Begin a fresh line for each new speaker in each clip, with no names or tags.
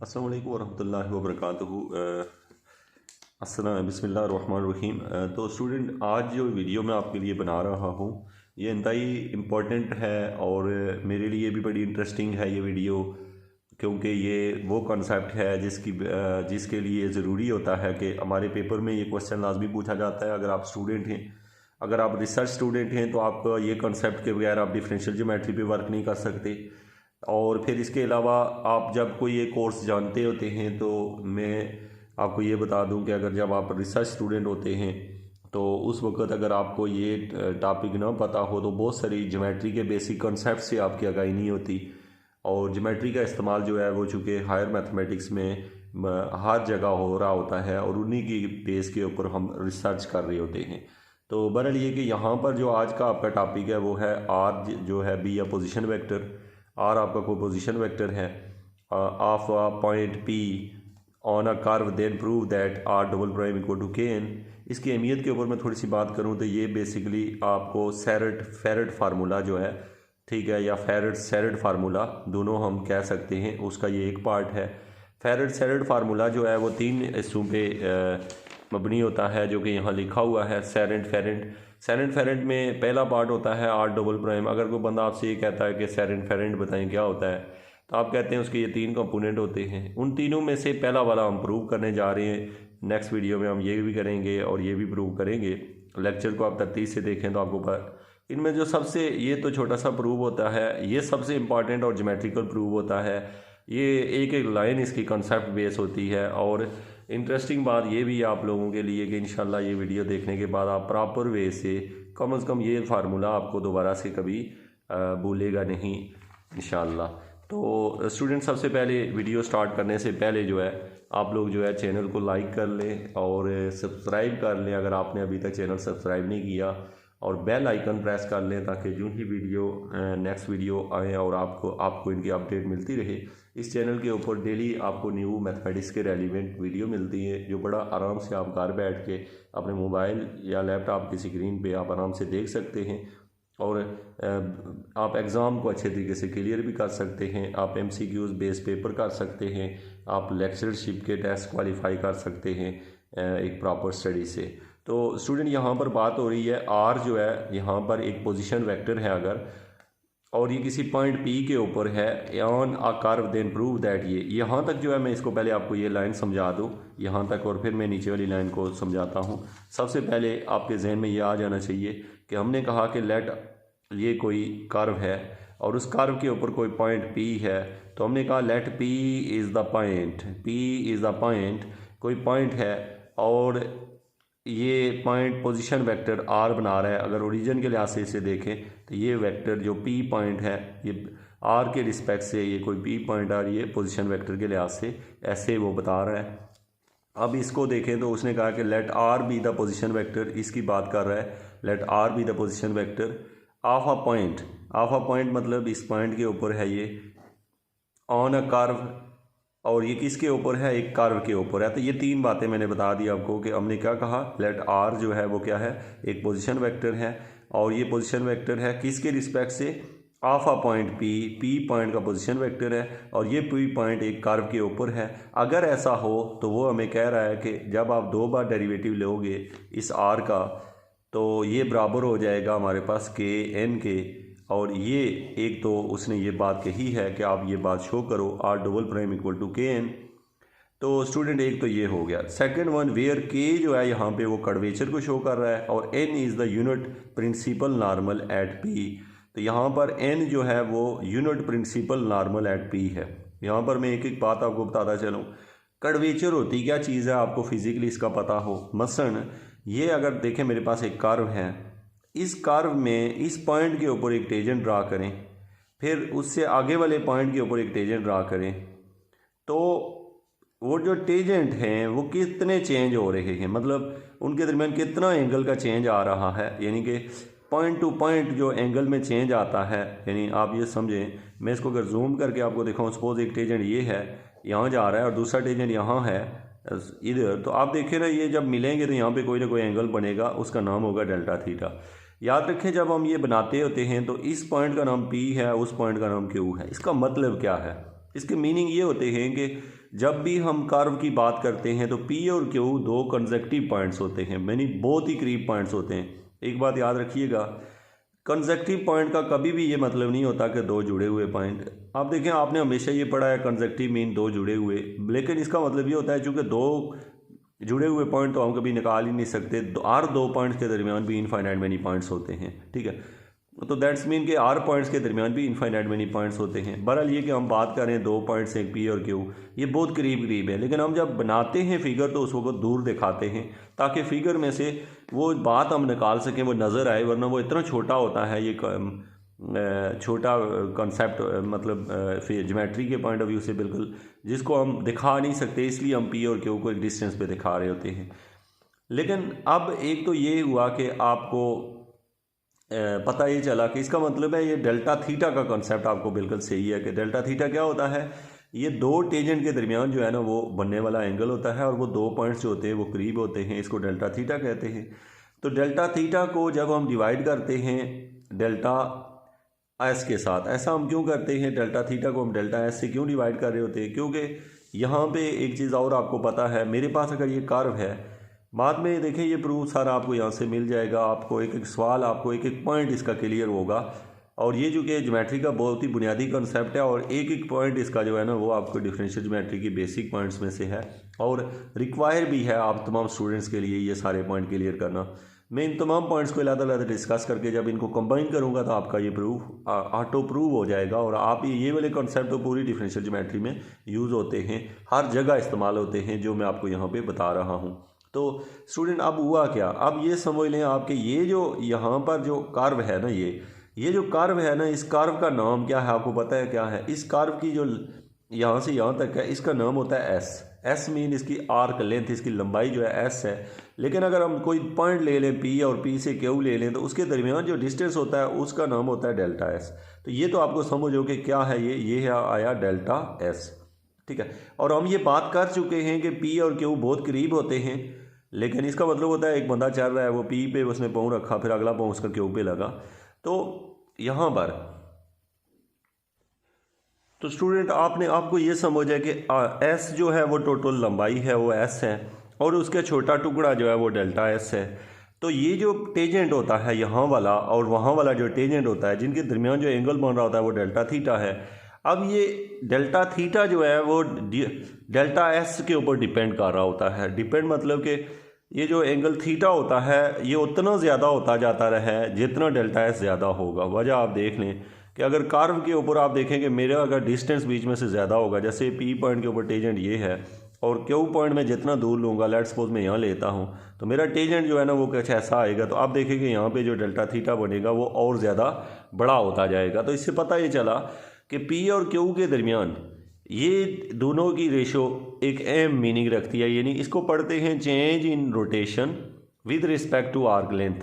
अस्सलाम वालेकुम वरहमतुल्लाहि वबरकातुहू। बिस्मिल्लाहिर्रहमानिर्रहीम। तो स्टूडेंट, आज जो वीडियो मैं आपके लिए बना रहा हूँ ये इंतहाई इम्पोर्टेंट है और मेरे लिए भी बड़ी इंटरेस्टिंग है ये वीडियो, क्योंकि ये वो कॉन्सेप्ट है जिसके लिए ज़रूरी होता है कि हमारे पेपर में ये क्वेश्चन लाजमी पूछा जाता है। अगर आप स्टूडेंट हैं, अगर आप रिसर्च स्टूडेंट हैं, तो आपका ये कॉन्सेप्ट के बगैर आप डिफरेंशियल ज्योमेट्री पे वर्क नहीं कर सकते। और फिर इसके अलावा आप जब कोई ये कोर्स जानते होते हैं, तो मैं आपको ये बता दूं कि अगर जब आप रिसर्च स्टूडेंट होते हैं तो उस वक्त अगर आपको ये टॉपिक ना पता हो तो बहुत सारी ज्योमेट्री के बेसिक कॉन्सेप्ट से आपकी आगाही नहीं होती। और ज्योमेट्री का इस्तेमाल जो है वो चूँकि हायर मैथमेटिक्स में हर जगह हो रहा होता है और उन्हीं की बेस के ऊपर हम रिसर्च कर रहे होते हैं। तो बहरहाल ये कि यहाँ पर जो आज का आपका टॉपिक है वो है आर, जो है बी या पोजीशन वेक्टर। आर आपका कोई पोजीशन वेक्टर है of a point p on a curve, then prove that r double prime equal to के एन। इसकी अहमियत के ऊपर मैं थोड़ी सी बात करूँ तो ये बेसिकली आपको फेरेड फार्मूला जो है, ठीक है, या फेरेड फार्मूला दोनों हम कह सकते हैं, उसका ये एक पार्ट है। फेरेड फार्मूला जो है वो 3 हिस्सों पे मबनी होता है, जो कि यहाँ लिखा हुआ है। सेरेंट फेरेंट में पहला पार्ट होता है आर डबल प्राइम। अगर कोई बंदा आपसे ये कहता है कि सेरेंट फेरेंट बताएं क्या होता है, तो आप कहते हैं उसके ये 3 कंपोनेंट होते हैं। उन तीनों में से पहला वाला हम प्रूव करने जा रहे हैं। नेक्स्ट वीडियो में हम ये भी करेंगे और ये भी प्रूव करेंगे। लेक्चर को आप तरतीब से देखें तो आपको पता, इनमें जो सबसे, ये तो छोटा सा प्रूव होता है, ये सबसे इंपॉर्टेंट और ज्योमेट्रिकल प्रूव होता है। ये एक एक लाइन इसकी कॉन्सेप्ट बेस होती है। और इंटरेस्टिंग बात ये भी है आप लोगों के लिए कि इंशाल्लाह ये वीडियो देखने के बाद आप प्रॉपर वे से कम से कम ये फार्मूला आपको दोबारा से कभी भूलेगा नहीं इंशाल्लाह। तो स्टूडेंट, सबसे पहले वीडियो स्टार्ट करने से पहले जो है आप लोग जो है चैनल को लाइक कर लें और सब्सक्राइब कर लें अगर आपने अभी तक चैनल सब्सक्राइब नहीं किया, और बेल आइकन प्रेस कर लें ताकि जो ही नेक्स्ट वीडियो आए और आपको इनकी अपडेट मिलती रहे। इस चैनल के ऊपर डेली आपको न्यू मैथमेटिक्स के रेलिवेंट वीडियो मिलती है, जो बड़ा आराम से आप घर बैठ के अपने मोबाइल या लैपटॉप की स्क्रीन पे आप आराम से देख सकते हैं। और आप एग्ज़ाम को अच्छे तरीके से क्लियर भी कर सकते हैं। आप MCQs बेस पेपर कर सकते हैं। आप लेक्चरशिप के टेस्ट क्वालिफाई कर सकते हैं एक प्रॉपर स्टडी से। तो स्टूडेंट, यहाँ पर बात हो रही है आर जो है, यहाँ पर एक पोजीशन वेक्टर है अगर, और ये किसी पॉइंट पी के ऊपर है on a curve, then prove that. ये यहाँ तक जो है, मैं इसको पहले आपको ये लाइन समझा दूँ यहाँ तक, और फिर मैं नीचे वाली लाइन को समझाता हूँ। सबसे पहले आपके जहन में ये आ जाना चाहिए कि हमने कहा कि लेट ये कोई कर्व है और उस कर्व के ऊपर कोई पॉइंट पी है, तो हमने कहा let p is the point, p is the point, कोई पॉइंट है और ये पॉइंट पोजीशन वेक्टर आर बना रहा है। अगर ओरिजिन के लिहाज से इसे देखें तो ये वेक्टर जो पी पॉइंट है, ये आर के रिस्पेक्ट से ये कोई पी पॉइंट आ रही है पोजीशन वेक्टर के लिहाज से, ऐसे वो बता रहा है। अब इसको देखें तो उसने कहा कि let r be the position vector, इसकी बात कर रहा है। Let r be the position vector of a point, of a point मतलब इस पॉइंट के ऊपर है ये, ऑन अ कर्व, और ये किसके ऊपर है, एक कर्व के ऊपर है। तो ये 3 बातें मैंने बता दी आपको कि हमने क्या कहा, लेट आर जो है वो क्या है, एक पोजीशन वेक्टर है, और ये पोजीशन वेक्टर है किसके रिस्पेक्ट से, of a point P point का पोजीशन वेक्टर है, और ये पी पॉइंट एक कर्व के ऊपर है। अगर ऐसा हो तो वो हमें कह रहा है कि जब आप 2 बार डेरिवेटिव लोगे इस आर का, तो ये बराबर हो जाएगा हमारे पास के एन के। और ये एक तो उसने ये बात कही है कि आप ये बात शो करो r double prime equal to के एन। तो स्टूडेंट, एक तो ये हो गया। सेकंड वन, वेयर के जो है यहाँ पे वो कर्वेचर को शो कर रहा है, और n is the unit principal normal at p. तो यहाँ पर एन जो है वो unit principal normal at p है। यहाँ पर मैं एक एक बात आपको बताता चलूँ। कर्वेचर होती क्या चीज़ है, आपको फिजिकली इसका पता हो। मसलन ये अगर देखें, मेरे पास एक कर्व है, इस कर्व में इस पॉइंट के ऊपर एक टेंजेंट ड्रा करें, फिर उससे आगे वाले पॉइंट के ऊपर एक टेंजेंट ड्रा करें, तो वो जो टेंजेंट हैं वो कितने चेंज हो रहे हैं, मतलब उनके दरमियान कितना एंगल का चेंज आ रहा है, यानी कि पॉइंट टू पॉइंट जो एंगल में चेंज आता है। यानी आप ये समझें, मैं इसको अगर जूम करके आपको दिखाऊँ, सपोज एक टेंजेंट ये है, यहाँ जा रहा है, और दूसरा टेंजेंट यहाँ है इधर, तो आप देखिए ना, ये जब मिलेंगे तो यहाँ पे कोई ना कोई एंगल बनेगा, उसका नाम होगा डेल्टा थीटा। याद रखें, जब हम ये बनाते होते हैं तो इस पॉइंट का नाम P है, उस पॉइंट का नाम Q है। इसका मतलब क्या है, इसके मीनिंग ये होते हैं कि जब भी हम कर्व की बात करते हैं तो पी और क्यू दो कंसेक्टिव पॉइंट्स होते हैं, यानी बहुत ही करीब पॉइंट्स होते हैं। एक बात याद रखिएगा, कंसेक्टिव पॉइंट का कभी भी ये मतलब नहीं होता कि दो जुड़े हुए पॉइंट। आप देखें, आपने हमेशा ये पढ़ा है कंसेक्टिव मीन दो जुड़े हुए, लेकिन इसका मतलब ये होता है चूँकि दो जुड़े हुए पॉइंट तो हम कभी निकाल ही नहीं सकते, हर दो पॉइंट्स के दरमियान भी इनफाइनाइट मैनी पॉइंट्स होते हैं, ठीक है। तो दैट्स मीन कि हर पॉइंट्स के दरमियान भी इनफाइनाइट मैनी पॉइंट्स होते हैं। बहरहाल ये कि हम बात करें दो पॉइंट्स एक पी और क्यू, ये बहुत करीब करीब है, लेकिन हम जब बनाते हैं फिगर तो उसको दूर दिखाते हैं ताकि फिगर में से वो बात हम निकाल सकें, वो नज़र आए, वरना वो इतना छोटा होता है, ये छोटा कॉन्सेप्ट, मतलब ज्योमेट्री के पॉइंट ऑफ व्यू से बिल्कुल, जिसको हम दिखा नहीं सकते, इसलिए हम पी और क्यू को एक डिस्टेंस पे दिखा रहे होते हैं। लेकिन अब एक तो ये हुआ कि आपको पता ये चला कि इसका मतलब है ये डेल्टा थीटा का कॉन्सेप्ट आपको बिल्कुल सही है कि डेल्टा थीटा क्या होता है, ये दो टेंजेंट के दरमियान जो है ना वो बनने वाला एंगल होता है, और वो दो पॉइंट्स जो होते हैं वो करीब होते हैं, इसको डेल्टा थीटा कहते हैं। तो डेल्टा थीटा को जब हम डिवाइड करते हैं डेल्टा एस के साथ, ऐसा हम क्यों करते हैं, डेल्टा थीटा को हम डेल्टा एस से क्यों डिवाइड कर रहे होते हैं, क्योंकि यहाँ पे एक चीज़ और आपको पता है, मेरे पास अगर ये कर्व है, बाद में देखें ये प्रूफ सारा आपको यहाँ से मिल जाएगा, आपको एक एक सवाल, आपको एक एक पॉइंट इसका क्लियर होगा, और ये जो कि ज्योमेट्री का बहुत ही बुनियादी कंसेप्ट है, और एक एक पॉइंट इसका जो है ना वो आपको डिफरेंशियल ज्योमेट्री की बेसिक पॉइंट्स में से है, और रिक्वायर भी है आप तमाम स्टूडेंट्स के लिए ये सारे पॉइंट क्लियर करना। मैं इन तमाम पॉइंट्स को अलग-अलग डिस्कस करके जब इनको कंबाइन करूँगा तो आपका ये प्रूफ ऑटो प्रूव हो जाएगा, और आप ये वाले कॉन्सेप्ट तो पूरी डिफरेंशियल ज्योमेट्री में यूज़ होते हैं, हर जगह इस्तेमाल होते हैं, जो मैं आपको यहाँ पर बता रहा हूँ। तो स्टूडेंट अब हुआ क्या, अब ये समझ लें आपके ये जो यहाँ पर जो कर्व है ना, ये जो कर्व है ना, इस कर्व का नाम क्या है आपको पता है क्या है, इस कर्व की जो यहाँ से यहाँ तक है इसका नाम होता है एस। एस मीन इसकी आर्क लेंथ, इसकी लंबाई जो है एस है। लेकिन अगर हम कोई पॉइंट ले लें पी और पी से क्यू ले लें तो उसके दरमियान जो डिस्टेंस होता है उसका नाम होता है डेल्टा एस। तो ये तो आपको समझो कि क्या है, ये है आया डेल्टा एस, ठीक है। और हम ये बात कर चुके हैं कि पी और क्यू बहुत करीब होते हैं, लेकिन इसका मतलब होता है एक बंदा चल रहा है, वो पी पे उसने पाँव रखा, फिर अगला पाँव उसका क्यू पे लगा। तो यहाँ पर तो स्टूडेंट आपको ये समझ है कि एस जो है वो टोटल लंबाई है वो एस है, और उसके छोटा टुकड़ा जो है वो डेल्टा एस है। तो ये जो टेंजेंट होता है यहाँ वाला और वहाँ वाला जो टेंजेंट होता है, जिनके दरमियान जो एंगल बन रहा होता है वो डेल्टा थीटा है। अब ये डेल्टा थीटा जो है वो डेल्टा एस के ऊपर डिपेंड कर रहा होता है। डिपेंड मतलब कि ये जो एंगल थीटा होता है ये उतना ज़्यादा होता जाता है जितना डेल्टा एस ज़्यादा होगा। वजह आप देख लें कि अगर कर्व के ऊपर आप देखें कि मेरा अगर डिस्टेंस बीच में से ज़्यादा होगा, जैसे पी पॉइंट के ऊपर टेंजेंट ये है और क्यू पॉइंट में जितना दूर लूँगा, लेट्स सपोज मैं यहाँ लेता हूँ, तो मेरा टेंजेंट जो है ना वो कुछ ऐसा आएगा। तो आप देखेंगे यहाँ पे जो डेल्टा थीटा बनेगा वो और ज़्यादा बड़ा होता जाएगा। तो इससे पता ये चला कि पी और क्यू के दरमियान ये दोनों की रेशो एक अहम मीनिंग रखती है, यानी इसको पढ़ते हैं change in rotation with respect to arc length,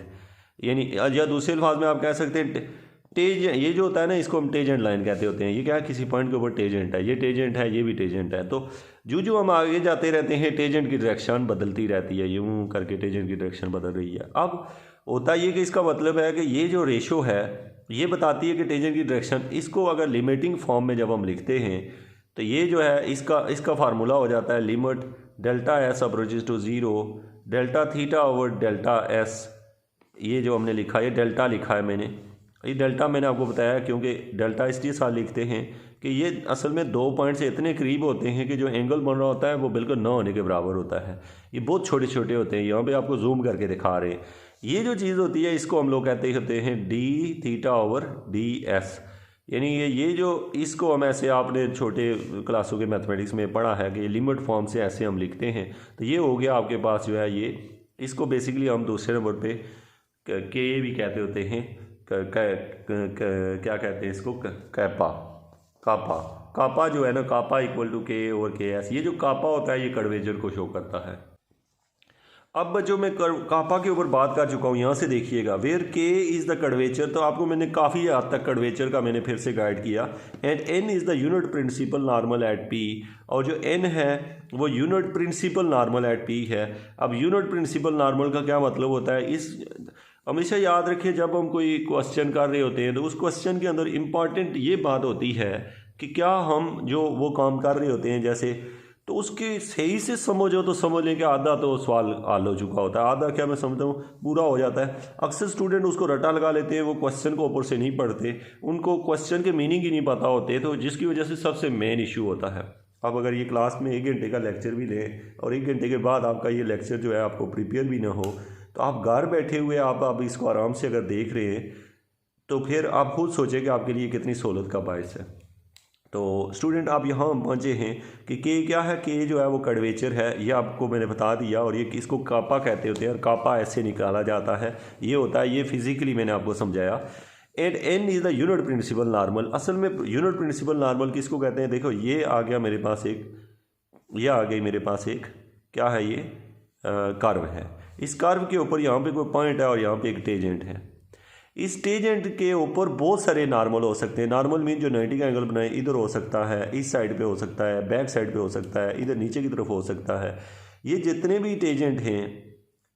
यानी या दूसरे अल्फाज में आप कह सकते हैं टेंजेंट। ये जो होता है ना इसको हम टेंजेंट लाइन कहते होते हैं। ये क्या है, किसी पॉइंट के ऊपर टेंजेंट है, ये टेंजेंट है, ये भी टेंजेंट है। तो जो हम आगे जाते रहते हैं टेंजेंट की डायरेक्शन बदलती रहती है, यूँ करके टेंजेंट की डायरेक्शन बदल रही है। अब होता ये कि इसका मतलब है कि ये जो रेशो है ये बताती है कि टेंजेंट की डायरेक्शन, इसको अगर लिमिटिंग फॉर्म में जब हम लिखते हैं तो ये जो है इसका फार्मूला हो जाता है limit delta S approaches to zero delta theta over delta s. ये जो हमने लिखा है डेल्टा लिखा है मैंने, ये डेल्टा मैंने आपको बताया क्योंकि डेल्टा इसलिए साथ लिखते हैं कि ये असल में दो पॉइंट से इतने करीब होते हैं कि जो एंगल बन रहा होता है वो बिल्कुल न होने के बराबर होता है। ये बहुत छोटे छोटे होते हैं, यहाँ पे आपको जूम करके दिखा रहे हैं। ये जो चीज़ होती है इसको हम लोग कहते होते हैं D theta over D S, यानी ये जो इसको हम ऐसे आपने छोटे क्लासों के मैथमेटिक्स में पढ़ा है कि लिमिट फॉर्म से ऐसे हम लिखते हैं। तो ये हो गया आपके पास जो है ये, इसको बेसिकली हम दूसरे नंबर पे के भी कहते होते हैं, क्या कहते हैं इसको, कैपा कापा। कापा जो है ना, कापा इक्वल टू के ओवर के एस। ये जो कापा होता है ये कर्वेचर को शो करता है। अब जो मैं कापा के ऊपर बात कर चुका हूँ, यहाँ से देखिएगा वेयर के इज़ द कर्वेचर। तो आपको मैंने काफ़ी हद तक कर्वेचर का मैंने फिर से गाइड किया। And n is the unit principal normal at p, और जो एन है वो unit principal normal at p है। अब यूनिट प्रिंसिपल नॉर्मल का क्या मतलब होता है, इस हमेशा याद रखिए जब हम कोई क्वेश्चन कर रहे होते हैं तो उस क्वेश्चन के अंदर इम्पॉर्टेंट ये बात होती है कि क्या हम जो वो काम कर रहे होते हैं, जैसे तो उसके सही से समझो तो समझ लें कि आधा तो सवाल हल हो चुका होता है, आधा क्या मैं समझता हूँ पूरा हो जाता है। अक्सर स्टूडेंट उसको रटा लगा लेते हैं, वो क्वेश्चन को ऊपर से नहीं पढ़ते, उनको क्वेश्चन के मीनिंग ही नहीं पता होते, तो जिसकी वजह से सबसे मेन इशू होता है। आप अगर ये क्लास में 1 घंटे का लेक्चर भी लें और 1 घंटे के बाद आपका ये लेक्चर जो है आपको प्रिपेयर भी ना हो, तो आप घर बैठे हुए आप इसको आराम से अगर देख रहे हैं तो फिर आप खुद सोचें कि आपके लिए कितनी सहूलत का बायस है। तो स्टूडेंट आप यहाँ पहुँचे हैं कि के क्या है, के जो है वो कर्वेचर है, ये आपको मैंने बता दिया। और ये किसको कापा कहते होते हैं और कापा ऐसे निकाला जाता है, ये होता है, ये फिजिकली मैंने आपको समझाया। And n is the unit principal normal. असल में यूनिट प्रिंसिपल नॉर्मल किसको कहते हैं? देखो ये आ गया मेरे पास एक, ये आ गई मेरे पास एक क्या है, ये कर्व है। इस कर्व के ऊपर यहाँ पे कोई पॉइंट है और यहाँ पे एक टेंजेंट है। इस टेंजेंट के ऊपर बहुत सारे नॉर्मल हो सकते हैं। नॉर्मल मीन जो 90 का एंगल बनाए, इधर हो सकता है, इस साइड पे हो सकता है, बैक साइड पे हो सकता है, इधर नीचे की तरफ हो सकता है। ये जितने भी टेंजेंट हैं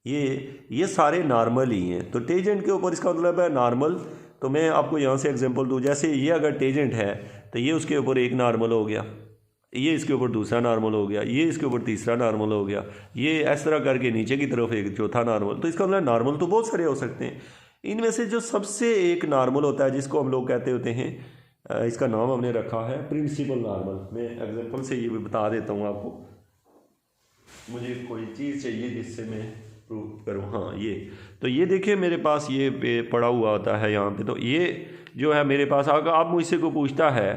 ये सारे नॉर्मल ही हैं। तो टेंजेंट के ऊपर इसका मतलब है नॉर्मल। तो मैं आपको यहाँ से एग्जांपल दूँ, जैसे ये अगर टेंजेंट है तो ये उसके ऊपर एक नॉर्मल हो गया, ये इसके ऊपर दूसरा नॉर्मल हो गया, ये इसके ऊपर तीसरा नॉर्मल हो गया, ये इस तरह करके नीचे की तरफ एक चौथा नॉर्मल। तो इसका मतलब नॉर्मल तो बहुत सारे हो सकते हैं। इनमें से जो सबसे एक नॉर्मल होता है जिसको हम लोग कहते होते हैं, इसका नाम हमने रखा है प्रिंसिपल नॉर्मल। मैं एग्जांपल से ये भी बता देता हूँ आपको। मुझे कोई चीज़ चाहिए जिससे मैं प्रूव करूँ। हाँ, ये तो ये देखिए मेरे पास ये पड़ा हुआ होता है यहाँ पे। तो ये जो है मेरे पास, अगर आप मुझसे को पूछता है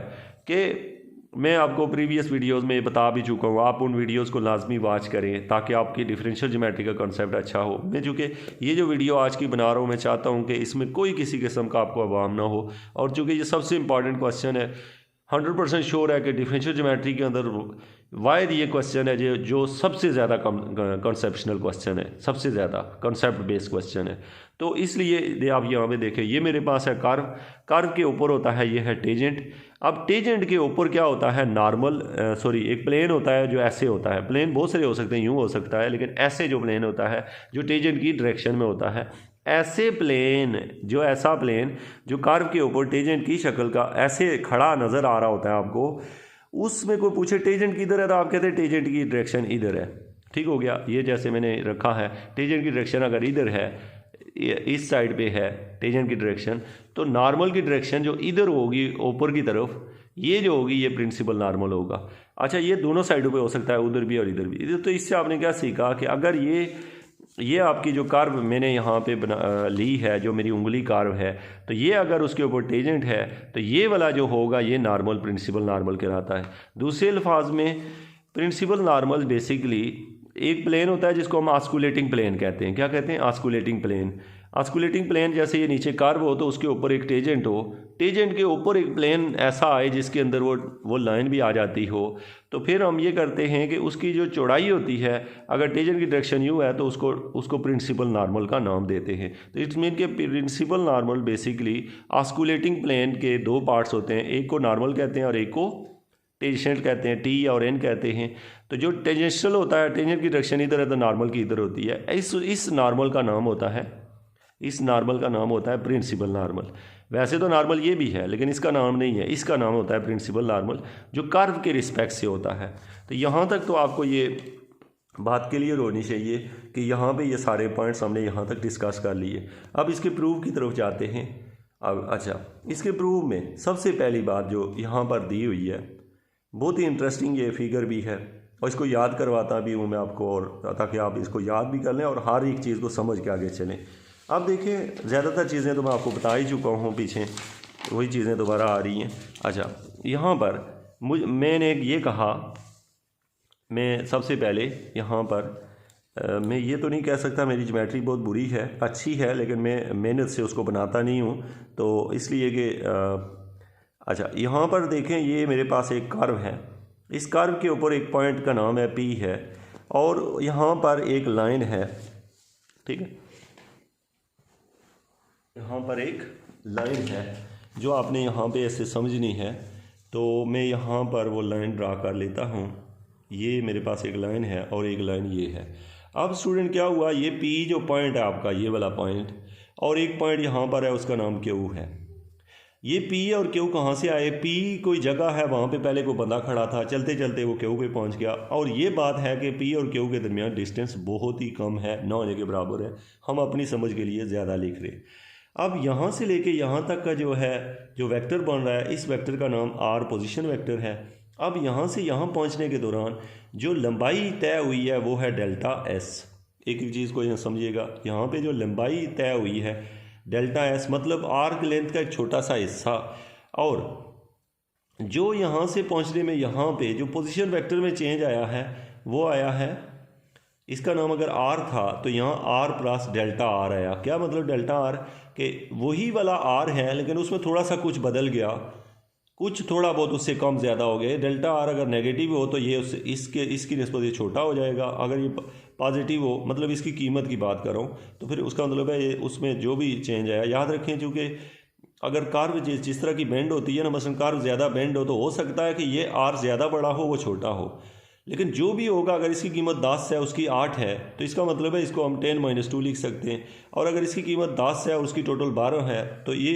कि मैं आपको प्रीवियस वीडियोस में बता भी चुका हूँ, आप उन वीडियोस को लाजमी वॉच करें ताकि आपकी डिफरेंशियल ज्योमेट्री का कॉन्सेप्ट अच्छा हो। मैं चूँकि ये जो वीडियो आज की बना रहा हूँ, मैं चाहता हूँ कि इसमें कोई किसी किस्म का आपको अवाम ना हो। और चूँकि ये सबसे इंपॉर्टेंट क्वेश्चन है, 100% श्योर है कि डिफरेंशियल ज्योमेट्री के अंदर वायद ये क्वेश्चन है जो सबसे ज़्यादा कॉन्सेप्शनल क्वेश्चन है, सबसे ज़्यादा कॉन्सेप्ट बेस्ड क्वेश्चन है। तो इसलिए आप यहाँ पे देखें, ये मेरे पास है कर्व, कर्व के ऊपर होता है ये है टेंजेंट। अब टेंजेंट के ऊपर क्या होता है? नॉर्मल, सॉरी, एक प्लेन होता है जो ऐसे होता है। प्लेन बहुत सारे हो सकते हैं, यूँ हो सकता है, लेकिन ऐसे जो प्लेन होता है जो टेंजेंट की डायरेक्शन में होता है, ऐसे प्लेन, जो ऐसा प्लेन जो कर्व के ऊपर टेंजेंट की शक्ल का ऐसे खड़ा नज़र आ रहा होता है आपको, उसमें कोई पूछे टेंजेंट किधर है तो आप कहते हैं टेंजेंट की डायरेक्शन इधर है। ठीक हो गया। ये जैसे मैंने रखा है, टेंजेंट की डायरेक्शन अगर इधर है, इस साइड पे है टेंजेंट की डायरेक्शन, तो नॉर्मल की डायरेक्शन जो इधर होगी ऊपर की तरफ, ये जो होगी ये प्रिंसिपल नॉर्मल होगा। अच्छा, ये दोनों साइडों पे हो सकता है, उधर भी और इधर भी। तो इससे आपने क्या सीखा कि अगर ये आपकी जो कर्व मैंने यहाँ पे ली है, जो मेरी उंगली कर्व है, तो ये अगर उसके ऊपर टेंजेंट है तो ये वाला जो होगा ये नॉर्मल, प्रिंसिपल नॉर्मल कहलाता है। दूसरे अल्फाज में प्रिंसिपल नॉर्मल बेसिकली एक प्लेन होता है जिसको हम ऑस्कुलेटिंग प्लेन कहते हैं। क्या कहते हैं? Osculating plane. ऑस्कुलेटिंग प्लेन जैसे ये नीचे कर्व हो तो उसके ऊपर एक टेंजेंट हो, टेंजेंट के ऊपर एक प्लेन ऐसा आए जिसके अंदर वो लाइन भी आ जाती हो, तो फिर हम ये करते हैं कि उसकी जो चौड़ाई होती है, अगर टेंजेंट की डायरेक्शन यू है तो उसको प्रिंसिपल नॉर्मल का नाम देते हैं। तो इट्स मीन के principal normal basically osculating plane के दो पार्ट्स होते हैं, एक को नॉर्मल कहते हैं और एक को टेंजेंट कहते हैं, टी और एन कहते हैं। तो जो टेंजेंशियल होता है, टेंजेंट की डायरेक्शन इधर है तो नॉर्मल की इधर होती है, इस नॉर्मल का नाम होता है, इस नॉर्मल का नाम होता है प्रिंसिपल नॉर्मल। वैसे तो नॉर्मल ये भी है लेकिन इसका नाम नहीं है, इसका नाम होता है प्रिंसिपल नॉर्मल, जो कर्व के रिस्पेक्ट से होता है। तो यहाँ तक तो आपको ये बात क्लियर होनी चाहिए कि यहाँ पे ये सारे पॉइंट्स हमने यहाँ तक डिस्कस कर लिए। अब इसके प्रूफ की तरफ जाते हैं। अब अच्छा, इसके प्रूफ में सबसे पहली बात जो यहाँ पर दी हुई है, बहुत ही इंटरेस्टिंग ये फिगर भी है और इसको याद करवाता भी हूँ मैं आपको, और ताकि आप इसको याद भी कर लें और हर एक चीज़ को समझ के आगे चलें। अब देखिए, ज़्यादातर चीज़ें तो मैं आपको बता ही चुका हूँ, पीछे वही चीज़ें दोबारा आ रही हैं। अच्छा, यहाँ पर मैंने ये कहा, मैं सबसे पहले यहाँ पर मैं ये तो नहीं कह सकता मेरी ज्योमेट्री बहुत बुरी है, अच्छी है, लेकिन मैं मेहनत से उसको बनाता नहीं हूँ, तो इसलिए कि अच्छा, यहाँ पर देखें, ये मेरे पास एक कर्व है, इस कर्व के ऊपर एक पॉइंट का नाम है पी है, और यहाँ पर एक लाइन है, ठीक है, यहाँ पर एक लाइन है जो आपने यहाँ पे ऐसे समझनी है। तो मैं यहाँ पर वो लाइन ड्रा कर लेता हूँ। ये मेरे पास एक लाइन है और एक लाइन ये है। अब स्टूडेंट क्या हुआ, ये पी जो पॉइंट है आपका, ये वाला पॉइंट, और एक पॉइंट यहाँ पर है, उसका नाम क्यू है। ये पी और क्यू कहाँ से आए? पी कोई जगह है, वहाँ पे पहले कोई बंदा खड़ा था, चलते चलते वो क्यू पे पहुँच गया। और ये बात है कि पी और क्यू के दरमियान डिस्टेंस बहुत ही कम है, ना होने के बराबर है। हम अपनी समझ के लिए ज़्यादा लिख रहे हैं। अब यहाँ से लेके यहाँ तक का जो है, जो वेक्टर बन रहा है, इस वेक्टर का नाम आर पोजीशन वेक्टर है। अब यहाँ से यहाँ पहुँचने के दौरान जो लंबाई तय हुई है वो है डेल्टा एस। एक एक चीज़ को यहाँ समझिएगा, यहाँ पे जो लंबाई तय हुई है डेल्टा एस, मतलब आर्क लेंथ का एक छोटा सा हिस्सा। और जो यहाँ से पहुँचने में यहाँ पे जो पोजीशन वेक्टर में चेंज आया है वो आया है, इसका नाम अगर आर था तो यहाँ आर प्लस डेल्टा आर आया। क्या मतलब डेल्टा आर? कि वही वाला आर है लेकिन उसमें थोड़ा सा कुछ बदल गया, कुछ थोड़ा बहुत उससे कम ज़्यादा हो गया। डेल्टा आर अगर नेगेटिव हो तो ये उससे इसकी निस्बत ये छोटा हो जाएगा, अगर ये पॉजिटिव हो, मतलब इसकी कीमत की बात कर रहा हूँ, तो फिर उसका मतलब है ये उसमें जो भी चेंज आया। याद रखें, चूँकि अगर कर्व जिस तरह की बेंड होती है ना, मसलन कर्व ज़्यादा बेंड हो तो हो सकता है कि ये आर ज़्यादा बड़ा हो वो छोटा हो, लेकिन जो भी होगा, अगर इसकी कीमत 10 है उसकी 8 है तो इसका मतलब है इसको हम 10-2 लिख सकते हैं। और अगर इसकी कीमत 10 है और उसकी टोटल 12 है तो ये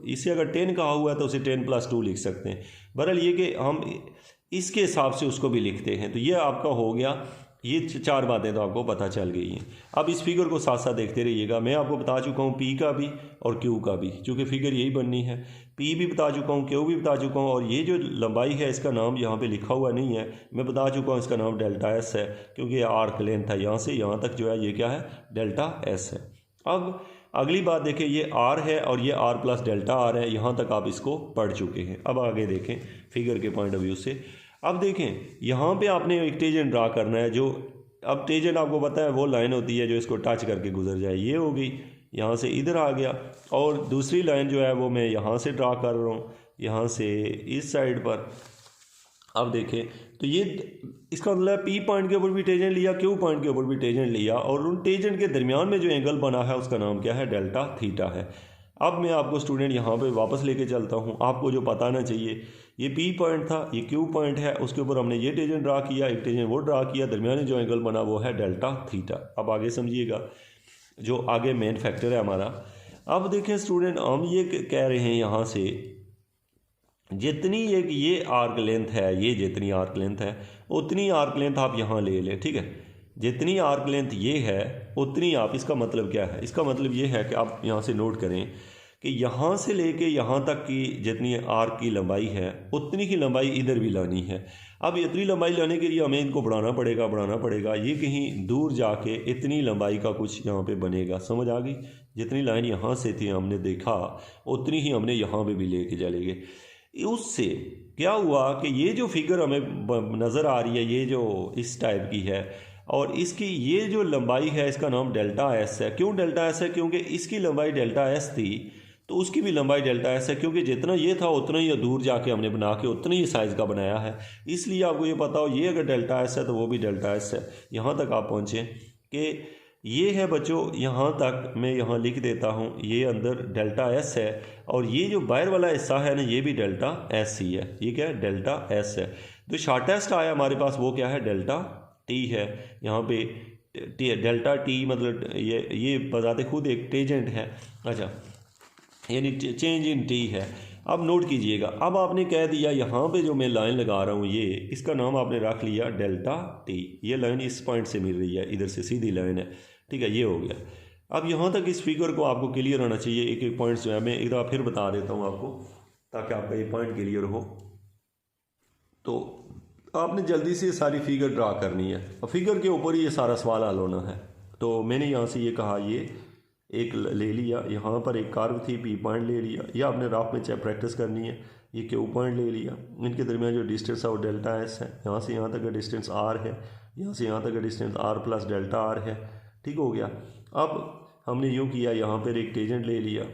इसे अगर 10 कहा हुआ है तो उसे 10+2 लिख सकते हैं। बहरहाल ये कि हम इसके हिसाब से उसको भी लिखते हैं। तो ये आपका हो गया, ये 4 बातें तो आपको पता चल गई हैं। अब इस फिगर को साथ साथ देखते रहिएगा। मैं आपको बता चुका हूँ पी का भी और क्यू का भी, चूँकि फिगर यही बननी है। पी भी बता चुका हूँ, क्यू भी बता चुका हूँ, और ये जो लंबाई है इसका नाम यहाँ पे लिखा हुआ नहीं है, मैं बता चुका हूँ इसका नाम डेल्टा एस है, क्योंकि ये आर्क लेंथ है यहाँ से यहाँ तक जो है ये क्या है, डेल्टा एस है। अब अगली बात देखें, ये आर है और ये आर प्लस डेल्टा आर है। यहाँ तक आप इसको पढ़ चुके हैं। अब आगे देखें फिगर के पॉइंट ऑफ व्यू से। अब देखें यहाँ पे आपने एक टेंजेंट ड्रा करना है। जो अब टेंजेंट आपको पता है वो लाइन होती है जो इसको टच करके गुजर जाए। ये हो गई, यहाँ से इधर आ गया, और दूसरी लाइन जो है वो मैं यहाँ से ड्रा कर रहा हूँ, यहाँ से इस साइड पर। अब देखें तो ये इसका मतलब पी पॉइंट के ऊपर भी टेंजेंट लिया, क्यू पॉइंट के ऊपर भी टेंजेंट लिया, और उन टेंजेंट के दरमियान में जो एंगल बना है उसका नाम क्या है, डेल्टा थीटा है। अब मैं आपको स्टूडेंट यहाँ पे वापस लेके चलता हूँ। आपको जो पता ना चाहिए, ये पी पॉइंट था, ये क्यू पॉइंट है, उसके ऊपर हमने ये टेंजेंट ड्रा किया, एक टेंजेंट वो ड्रा किया, दरमियान जो एंगल बना वो है डेल्टा थीटा। अब आगे समझिएगा, जो आगे मेन फैक्टर है हमारा। अब देखें स्टूडेंट, हम ये कह रहे हैं यहाँ से जितनी एक ये आर्क लेंथ है, ये जितनी आर्क लेंथ है उतनी आर्क लेंथ आप यहाँ ले लें, ठीक है। जितनी आर्क लेंथ ये है उतनी आप, इसका मतलब क्या है, इसका मतलब ये है कि आप यहाँ से नोट करें कि यहाँ से लेके यहाँ तक की जितनी आर्क की लंबाई है उतनी ही लंबाई इधर भी लानी है। अब इतनी लंबाई लाने के लिए हमें इनको बढ़ाना पड़ेगा। ये कहीं दूर जाके इतनी लंबाई का कुछ यहाँ पे बनेगा, समझ आ गई। जितनी लाइन यहाँ से थी हमने देखा उतनी ही हमने यहाँ पे भी लेके चलेंगे। उससे क्या हुआ कि ये जो फिगर हमें नज़र आ रही है, ये जो इस टाइप की है, और इसकी ये जो लंबाई है इसका नाम डेल्टा एस है। क्यों डेल्टा एस है? क्योंकि इसकी लंबाई डेल्टा एस थी तो उसकी भी लंबाई डेल्टा एस है, क्योंकि जितना ये था उतना ही दूर जाके हमने बना के उतना ही साइज़ का बनाया है। इसलिए आपको ये पता हो, ये अगर डेल्टा एस है तो वो भी डेल्टा एस है। यहाँ तक आप पहुँचे कि ये है बच्चों, यहाँ तक मैं यहाँ लिख देता हूँ, ये अंदर डेल्टा एस है, और ये जो बाहर वाला हिस्सा है ना ये भी डेल्टा एस ही है। ये क्या है? डेल्टा एस है। तो शॉर्टेस्ट आया हमारे पास वो क्या है? डेल्टा टी है। यहाँ पे डेल्टा टी मतलब ये बताते खुद एक टेंजेंट है, अच्छा, यानी चेंज इन टी है। अब नोट कीजिएगा, अब आपने कह दिया यहाँ पे जो मैं लाइन लगा रहा हूँ ये, इसका नाम आपने रख लिया डेल्टा टी। ये लाइन इस पॉइंट से मिल रही है, इधर से सीधी लाइन है, ठीक है, ये हो गया। अब यहाँ तक इस फिगर को आपको क्लियर होना चाहिए। एक एक पॉइंट जो है मैं एक दफ़ा फिर बता देता हूँ आपको, ताकि आपका ये पॉइंट क्लियर हो। तो आपने जल्दी से सारी फिगर ड्रा करनी है, और फिगर के ऊपर ही ये सारा सवाल हल होना है। तो मैंने यहाँ से ये कहा, ये एक ले लिया, यहाँ पर एक कर्व थी, पी पॉइंट ले लिया, या आपने राफ में चाहे प्रैक्टिस करनी है, ये क्यू पॉइंट ले लिया, इनके दरमियान जो डिस्टेंस है वो डेल्टा एस है। यहाँ से यहाँ तक का डिस्टेंस आर है, यहाँ से यहाँ तक का distance r plus delta r है, ठीक हो गया। अब हमने यूँ किया, यहाँ पर एक टेंजेंट ले लिया,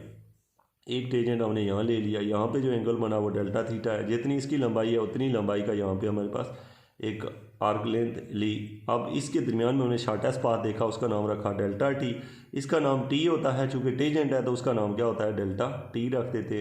एक टेंजेंट हमने यहाँ ले लिया, यहाँ पे जो एंगल बना वो डेल्टा थीटा है। जितनी इसकी लंबाई है उतनी लंबाई का यहाँ पे हमारे पास एक आर्क लेंथ ली। अब इसके दरमियान में हमने शॉर्टेस्ट पाथ देखा, उसका नाम रखा डेल्टा टी। इसका नाम टी होता है, चूँकि टेंजेंट है तो उसका नाम क्या होता है? डेल्टा टी रखते थे।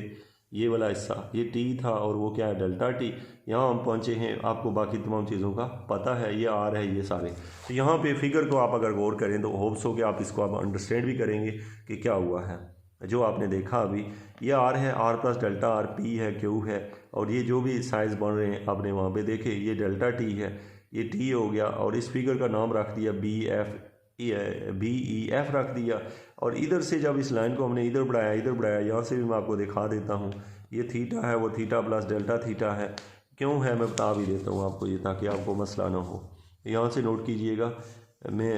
ये वाला हिस्सा ये टी था और वो क्या है? Delta T. यहाँ हम पहुँचे हैं, आपको बाकी तमाम चीज़ों का पता है, ये आर है, ये सारे। तो यहाँ पे फिगर को आप अगर गौर करें तो होप्स हो कि आप इसको आप अंडरस्टैंड भी करेंगे कि क्या हुआ है। जो आपने देखा अभी, ये आर है, r plus delta r, p है, क्यू है, और ये जो भी साइज बन रहे हैं आपने वहाँ पे देखे, ये डेल्टा टी है, ये टी हो गया, और इस फिगर का नाम रख दिया बी ई एफ रख दिया। और इधर से जब इस लाइन को हमने इधर बढ़ाया, यहाँ से भी मैं आपको दिखा देता हूँ, ये थीटा है, वो थीटा प्लस डेल्टा थीटा है। क्यों है मैं बता भी देता हूँ आपको ये, ताकि आपको मसला ना हो। यहाँ से नोट कीजिएगा, मैं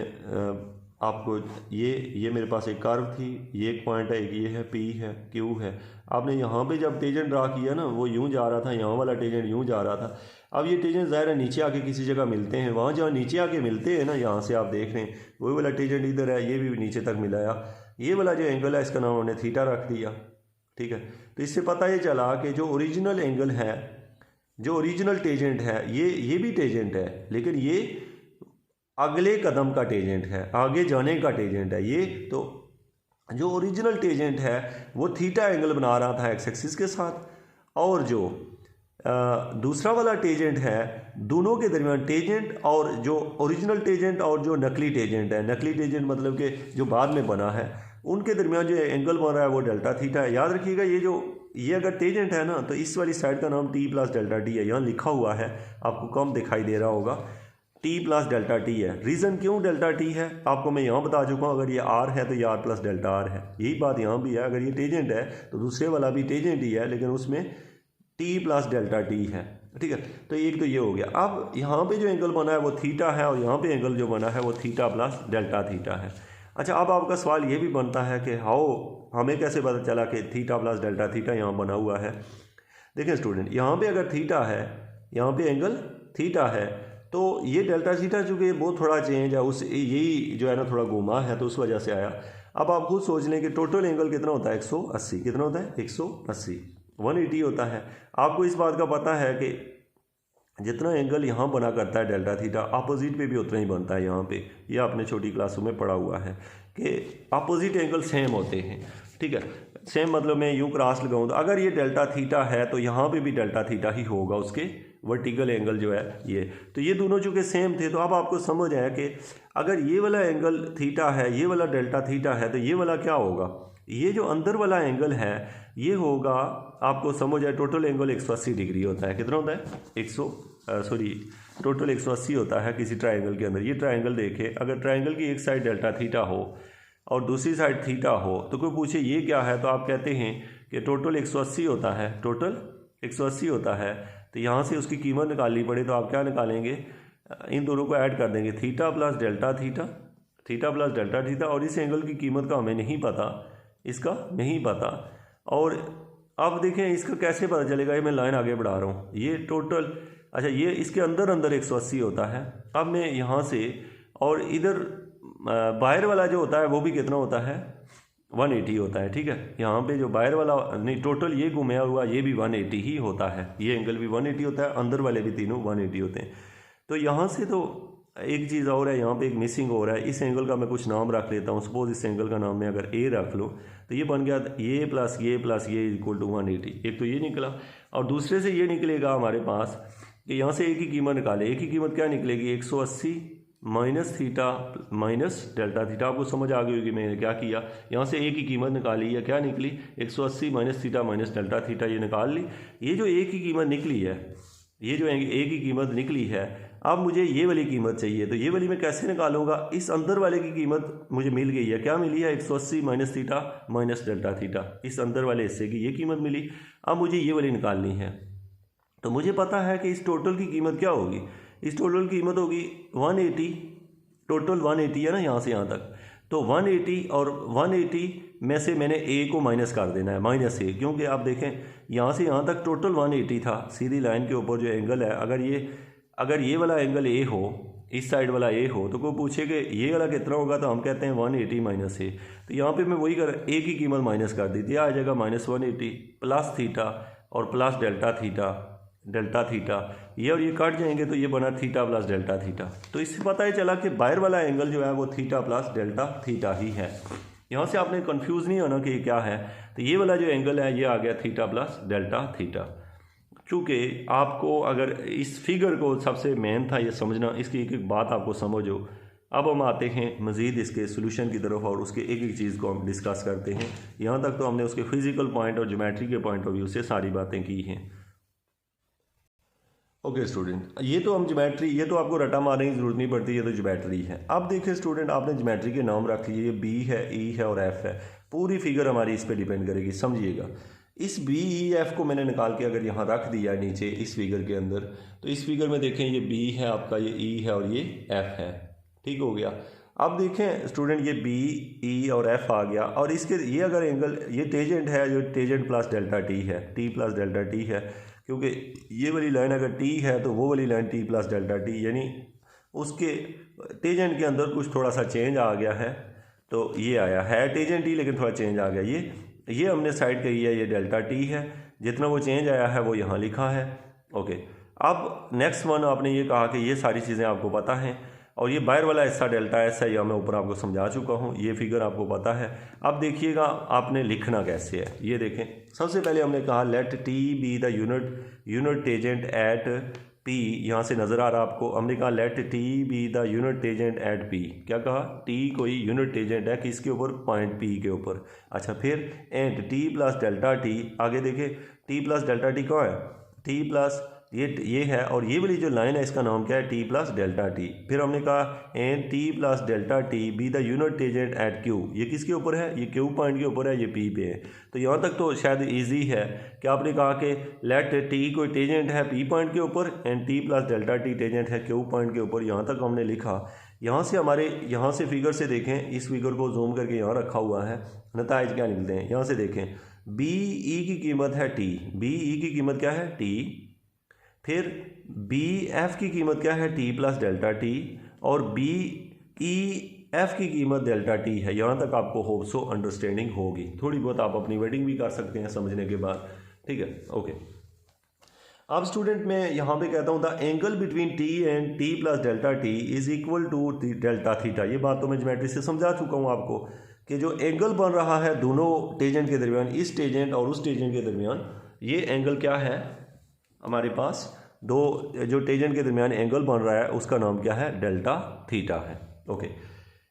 आपको ये मेरे पास एक कर्व थी, ये एक पॉइंट है, एक ये है, पी है, क्यू है। आपने यहाँ पे जब टेंजेंट ड्रा किया ना, वो यूँ जा रहा था, यहाँ वाला टेंजेंट यूँ जा रहा था। अब ये टेंजेंट ज़ाहिर है नीचे आके किसी जगह मिलते हैं, वहाँ जहाँ नीचे आके मिलते हैं ना, यहाँ से आप देख रहे हैं वही वाला टेंजेंट इधर है, ये भी नीचे तक मिलाया, ये वाला जो एंगल है इसका नाम हमने थीटा रख दिया। ठीक है, तो इससे पता ये चला कि जो ओरिजिनल एंगल है, जो ओरिजिनल टेंजेंट है, ये भी टेंजेंट है, लेकिन ये अगले कदम का टेंजेंट है, आगे जाने का टेंजेंट है ये। तो जो ओरिजिनल टेंजेंट है वो थीटा एंगल बना रहा था एक्स एक्सिस के साथ, और जो दूसरा वाला टेंजेंट है, दोनों के दरमियान टेंजेंट और जो ओरिजिनल टेंजेंट और जो नकली टेंजेंट है, नकली टेंजेंट मतलब कि जो बाद में बना है, उनके दरमियान जो एंगल बन रहा है वो डेल्टा थीटा है। याद रखिएगा, ये अगर टेंजेंट है ना, तो इस वाली साइड का नाम टी प्लस डेल्टा टी है। यहाँ लिखा हुआ है, आपको कम दिखाई दे रहा होगा, टी प्लस डेल्टा टी है। रीज़न क्यों डेल्टा टी है आपको मैं यहाँ बता चुका हूँ। अगर ये आर है तो ये आर प्लस डेल्टा आर है, यही बात यहाँ भी है। अगर ये टेंजेंट है तो दूसरे वाला भी टेंजेंट ही है, लेकिन उसमें टी प्लस डेल्टा टी है। ठीक है, तो एक तो ये हो गया। अब यहाँ पे जो एंगल बना है वो थीटा है, और यहाँ पे एंगल जो बना है वो थीटा प्लस डेल्टा थीटा है। अच्छा, अब आपका सवाल ये भी बनता है कि हमें कैसे पता चला कि थीटा प्लस डेल्टा थीटा यहाँ बना हुआ है। देखें स्टूडेंट, यहाँ पे अगर थीटा है, यहाँ पे एंगल थीटा है, तो ये डेल्टा थीटा चूँकि बहुत थोड़ा चेंज है, उस यही जो है ना थोड़ा घुमा है, तो उस वजह से आया। अब आप खुद सोच लें कि टोटल एंगल कितना होता है, 180। कितना होता है, 180, 180 होता है। आपको इस बात का पता है कि जितना एंगल यहाँ बना करता है डेल्टा थीटा, अपोजिट पे भी उतना ही बनता है। यहाँ पे ये आपने छोटी क्लासों में पढ़ा हुआ है कि अपोजिट एंगल सेम होते हैं। ठीक है, सेम मतलब मैं यूँ क्रॉस लगाऊँ तो अगर ये डेल्टा थीटा है तो यहाँ पे भी डेल्टा थीटा ही होगा, उसके वर्टिकल एंगल जो है ये। तो ये दोनों चूँकि सेम थे, तो अब आपको समझ आया कि अगर ये वाला एंगल थीटा है, ये वाला डेल्टा थीटा है, तो ये वाला क्या होगा, ये जो अंदर वाला एंगल है ये होगा, आपको समझ आए, टोटल एंगल 180 डिग्री होता है। कितना होता है, टोटल 180 होता है किसी ट्रायंगल के अंदर। ये ट्रायंगल देखे, अगर ट्रायंगल की एक साइड डेल्टा थीटा हो और दूसरी साइड थीटा हो, तो कोई पूछे ये क्या है, तो आप कहते हैं कि टोटल 180 होता है, टोटल 180 होता है। तो यहाँ से उसकी कीमत निकालनी पड़े तो आप क्या निकालेंगे, इन दोनों को ऐड कर देंगे, theta plus delta theta, theta plus delta theta. और इस एंगल की कीमत का हमें नहीं पता, इसका नहीं पता। और अब देखें इसका कैसे पता चलेगा, ये मैं लाइन आगे बढ़ा रहा हूँ, ये टोटल, अच्छा ये इसके अंदर 180 होता है। अब मैं यहाँ से, और इधर बाहर वाला जो होता है वो भी कितना होता है, 180 होता है। ठीक है, यहाँ पे जो बाहर वाला नहीं, टोटल ये घुमाया हुआ ये भी 180 ही होता है, ये एंगल भी 180 होता है, अंदर वाले भी तीनों 180 होते हैं। तो यहाँ से तो एक चीज़ और है, यहाँ पे एक मिसिंग हो रहा है। इस एंगल का मैं कुछ नाम रख लेता हूँ, सपोज इस एंगल का नाम मैं अगर ए रख लूँ, तो ये बन गया ये प्लस ये इक्वल टू 180। एक तो ये निकला, और दूसरे से ये निकलेगा हमारे पास कि यहाँ से एक ही कीमत निकाले। एक ही कीमत क्या निकलेगी, 180 minus theta minus delta theta. आपको समझ आ गई होगी मैंने क्या किया, यहाँ से एक ही कीमत निकाली है, क्या निकली, 180 minus theta minus delta theta, ये निकाल ली। ये जो एक ही कीमत निकली है, ये जो एक ही कीमत निकली है, अब मुझे ये वाली कीमत चाहिए। तो ये वाली मैं कैसे निकालूंगा, इस अंदर वाले की कीमत मुझे मिल गई है, क्या मिली है, 180 minus theta minus delta theta, इस अंदर वाले हिस्से की ये कीमत मिली। अब मुझे ये वाली निकालनी है, तो मुझे पता है कि इस टोटल की कीमत क्या होगी, इस टोटल की कीमत होगी 180, टोटल 180 है ना यहाँ से यहाँ तक, तो 180 और 180 में से मैंने ए को माइनस कर देना है, माइनस ए, क्योंकि आप देखें यहाँ से यहाँ तक टोटल 180 था, सीधी लाइन के ऊपर जो एंगल है, अगर ये वाला एंगल ए हो, इस साइड वाला ए हो, तो कोई पूछे कि ये वाला कितना होगा, तो हम कहते हैं 180 माइनस ए। तो यहाँ पे मैं वही ए की कीमत माइनस कर दी थी, आ जाएगा -180 प्लस थीटा और प्लस डेल्टा थीटा, ये और ये कट जाएंगे तो ये बना थीटा प्लस डेल्टा थीटा। तो इससे पता ही चला कि बाहर वाला एंगल जो है वो थीटा प्लस डेल्टा थीटा ही है। यहाँ से आपने कंफ्यूज नहीं होना कि ये क्या है। तो ये वाला जो एंगल है ये आ गया थीटा प्लस डेल्टा थीटा। चूँकि आपको अगर इस फिगर को सबसे मेन था ये समझना, इसकी एक एक बात आपको समझो अब हम आते हैं मज़ीद इसके सोल्यूशन की तरफ और उसके एक एक चीज़ को हम डिस्कस करते हैं। यहाँ तक तो हमने उसके फिज़िकल पॉइंट और ज्योमेट्री के पॉइंट ऑफ व्यू से सारी बातें की हैं। ओके स्टूडेंट, ये तो हम ज्योमेट्री, ये तो आपको रटा मारने की ज़रूरत नहीं पड़ती, ये तो ज्योमेट्री है। अब देखिए स्टूडेंट, आपने ज्योमेट्री के नाम रख लिए, बी है, ई है और एफ है। पूरी फिगर हमारी इस पर डिपेंड करेगी, समझिएगा। इस बी ई एफ को मैंने निकाल के अगर यहाँ रख दिया नीचे इस फिगर के अंदर, तो इस फिगर में देखें ये बी है आपका, ये ई है और ये एफ है। ठीक हो गया। अब देखें स्टूडेंट, ये बी ई और एफ आ गया, और इसके ये अगर एंगल, ये टेजेंट है, जो टेजेंट प्लस डेल्टा टी है, टी प्लस डेल्टा टी है, क्योंकि ये वाली लाइन अगर टी है तो वो वाली line T plus delta T, यानी उसके टेजेंट के अंदर कुछ थोड़ा सा चेंज आ गया है, तो ये आया है टेजेंट टी लेकिन थोड़ा चेंज आ गया। ये हमने साइड करी है, ये डेल्टा टी है, जितना वो चेंज आया है वो यहाँ लिखा है। ओके, अब नेक्स्ट वन आपने ये कहा कि ये सारी चीज़ें आपको पता हैं, और ये बाहर वाला हिस्सा डेल्टा एस है, यह मैं ऊपर आपको समझा चुका हूँ, ये फिगर आपको पता है। अब देखिएगा आपने लिखना कैसे है, ये देखें। सबसे पहले हमने कहा let T be the unit tangent at P, यहाँ से नज़र आ रहा आपको, हमने कहा let T be the unit tangent at P. क्या कहा? टी कोई यूनिट टेजेंट है किसके ऊपर? पॉइंट पी के ऊपर। अच्छा, फिर and T plus delta T, आगे देखें टी प्लस डेल्टा टी कहाँ है? टी प्लस ये है, और ये वाली जो लाइन है इसका नाम क्या है? T plus delta T. फिर हमने कहा and T plus delta T be the unit tangent at Q, ये किसके ऊपर है? ये क्यू पॉइंट के ऊपर है, ये पी पे है। तो यहाँ तक तो शायद इजी है कि आपने कहा कि लेट टी कोई टेजेंट है पी पॉइंट के ऊपर and T plus delta T tangent है क्यू पॉइंट के ऊपर। यहाँ तक हमने लिखा। यहाँ से हमारे यहाँ से फिगर से देखें, इस फिगर को जूम करके यहाँ रखा हुआ है, नताइज क्या निकलते हैं यहाँ से देखें। बी ई की कीमत है टी, बी ई की कीमत क्या है? टी। फिर बी एफ की कीमत क्या है? टी प्लस डेल्टा टी, और बी ई एफ की कीमत डेल्टा टी है। यहाँ तक आपको होप सो अंडरस्टैंडिंग होगी, थोड़ी बहुत आप अपनी वेटिंग भी कर सकते हैं समझने के बाद। ठीक है, ओके। अब स्टूडेंट मैं यहाँ पे कहता हूँ the angle between T and T plus delta T is equal to delta theta. ये बात तो मैं ज्योमेट्री से समझा चुका हूँ आपको कि जो एंगल बन रहा है दोनों टेजेंट के दरमियान, इस टेजेंट और उस टेजेंट के दरमियान, ये एंगल क्या है हमारे पास? दो जो टेजेंट के दरमियान एंगल बन रहा है उसका नाम क्या है? डेल्टा थीटा है। ओके,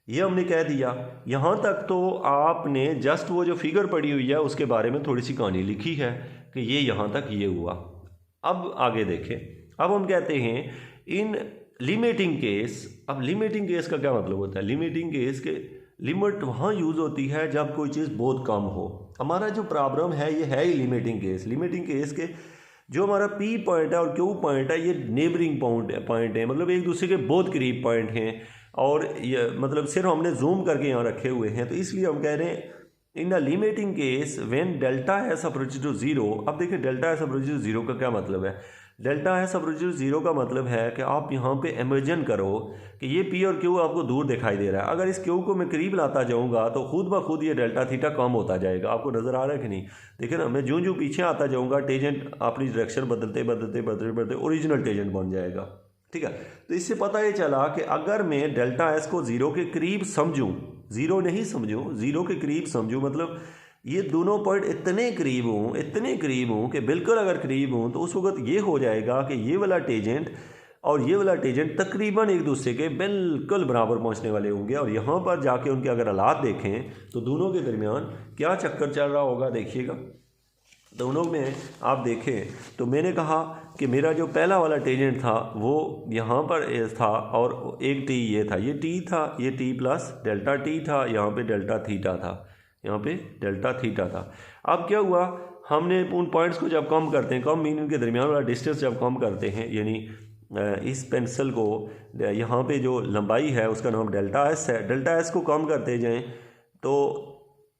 ये हमने कह दिया। यहाँ तक तो आपने जस्ट वो जो फिगर पड़ी हुई है उसके बारे में थोड़ी सी कहानी लिखी है कि ये यहाँ तक ये हुआ। अब आगे देखें, अब हम कहते हैं इन लिमिटिंग केस। अब लिमिटिंग केस का क्या मतलब होता है? लिमिटिंग केस के लिमिट वहाँ यूज़ होती है जब कोई चीज़ बहुत कम हो। हमारा जो प्रॉब्लम है ये है ही लिमिटिंग केस। लिमिटिंग केस के जो हमारा पी पॉइंट है और क्यू पॉइंट है, ये नेबरिंग पॉइंट है, मतलब एक दूसरे के बहुत करीब पॉइंट हैं, और ये मतलब सिर्फ हमने जूम करके यहाँ रखे हुए हैं। तो इसलिए हम कह रहे हैं in a limiting case when delta S approaches to zero. अब देखिए delta S approaches to zero का क्या मतलब है? Delta S approaches to zero का मतलब है कि आप यहाँ पे इमेजिन करो कि ये पी और क्यू आपको दूर दिखाई दे रहा है। अगर इस क्यू को मैं करीब लाता जाऊँगा तो खुद ब खुद ये डेल्टा थीटा कम होता जाएगा। आपको नज़र आ रहा है कि नहीं? देखिए ना, मैं जो पीछे आता जाऊँगा टेजेंट अपनी डायरेक्शन बदलते बदलते बदलते बदलते ओरिजिनल टेजेंट बन जाएगा। ठीक है, तो इससे पता ये चला कि अगर मैं डेल्टा एस को ज़ीरो के करीब समझूँ, ज़ीरो नहीं समझूँ, ज़ीरो के करीब समझूँ, मतलब ये दोनों पॉइंट इतने करीब हूँ कि बिल्कुल अगर करीब हूँ, तो उस वक्त ये हो जाएगा कि ये वाला टेजेंट और ये वाला टेजेंट तकरीबन एक दूसरे के बिल्कुल बराबर पहुँचने वाले होंगे। और यहाँ पर जाके उनके अगर हालात देखें तो दोनों के दरमियान क्या चक्कर चल रहा होगा, देखिएगा। दोनों में आप देखें तो मैंने कहा कि मेरा जो पहला वाला टेजेंट था वो यहाँ पर था, और एक टी ये था, ये टी था, ये टी प्लस डेल्टा टी था, यहाँ पे डेल्टा थीटा था, यहाँ पे डेल्टा थीटा था। अब क्या हुआ, हमने उन पॉइंट्स को जब कम करते हैं, कम मीन इनके दरमियान वाला डिस्टेंस जब कम करते हैं, यानी इस पेंसिल को यहाँ पे जो लंबाई है उसका नाम डेल्टा एस है, डेल्टा एस को कम करते जाएं तो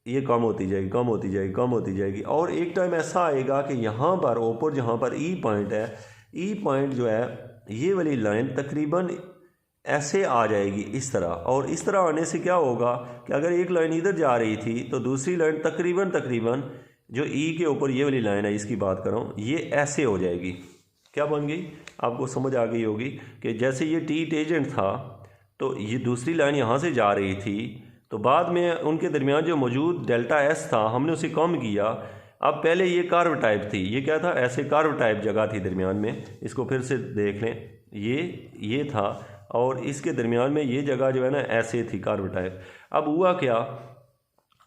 ये कम होती जाएगी, कम होती जाएगी, कम होती जाएगी। और एक टाइम ऐसा आएगा कि यहाँ पर ऊपर जहाँ पर ई पॉइंट है, ई पॉइंट जो है ये वाली लाइन तकरीबन ऐसे आ जाएगी इस तरह। और इस तरह आने से क्या होगा कि अगर एक लाइन इधर जा रही थी तो दूसरी लाइन तकरीबन जो ई के ऊपर ये वाली लाइन है, इसकी बात कर रहा हूँ, ये ऐसे हो जाएगी। क्या बन गई? आपको समझ आ गई होगी कि जैसे ये टी टेजेंट था तो ये दूसरी लाइन यहाँ से जा रही थी, तो बाद में उनके दरमियान जो मौजूद डेल्टा एस था हमने उसे कम किया। अब पहले ये कर्व टाइप थी, ये क्या था? ऐसे कर्व टाइप जगह थी दरमियान में। इसको फिर से देख लें, ये था, और इसके दरमियान में ये जगह जो है ना ऐसे थी कर्व टाइप। अब हुआ क्या,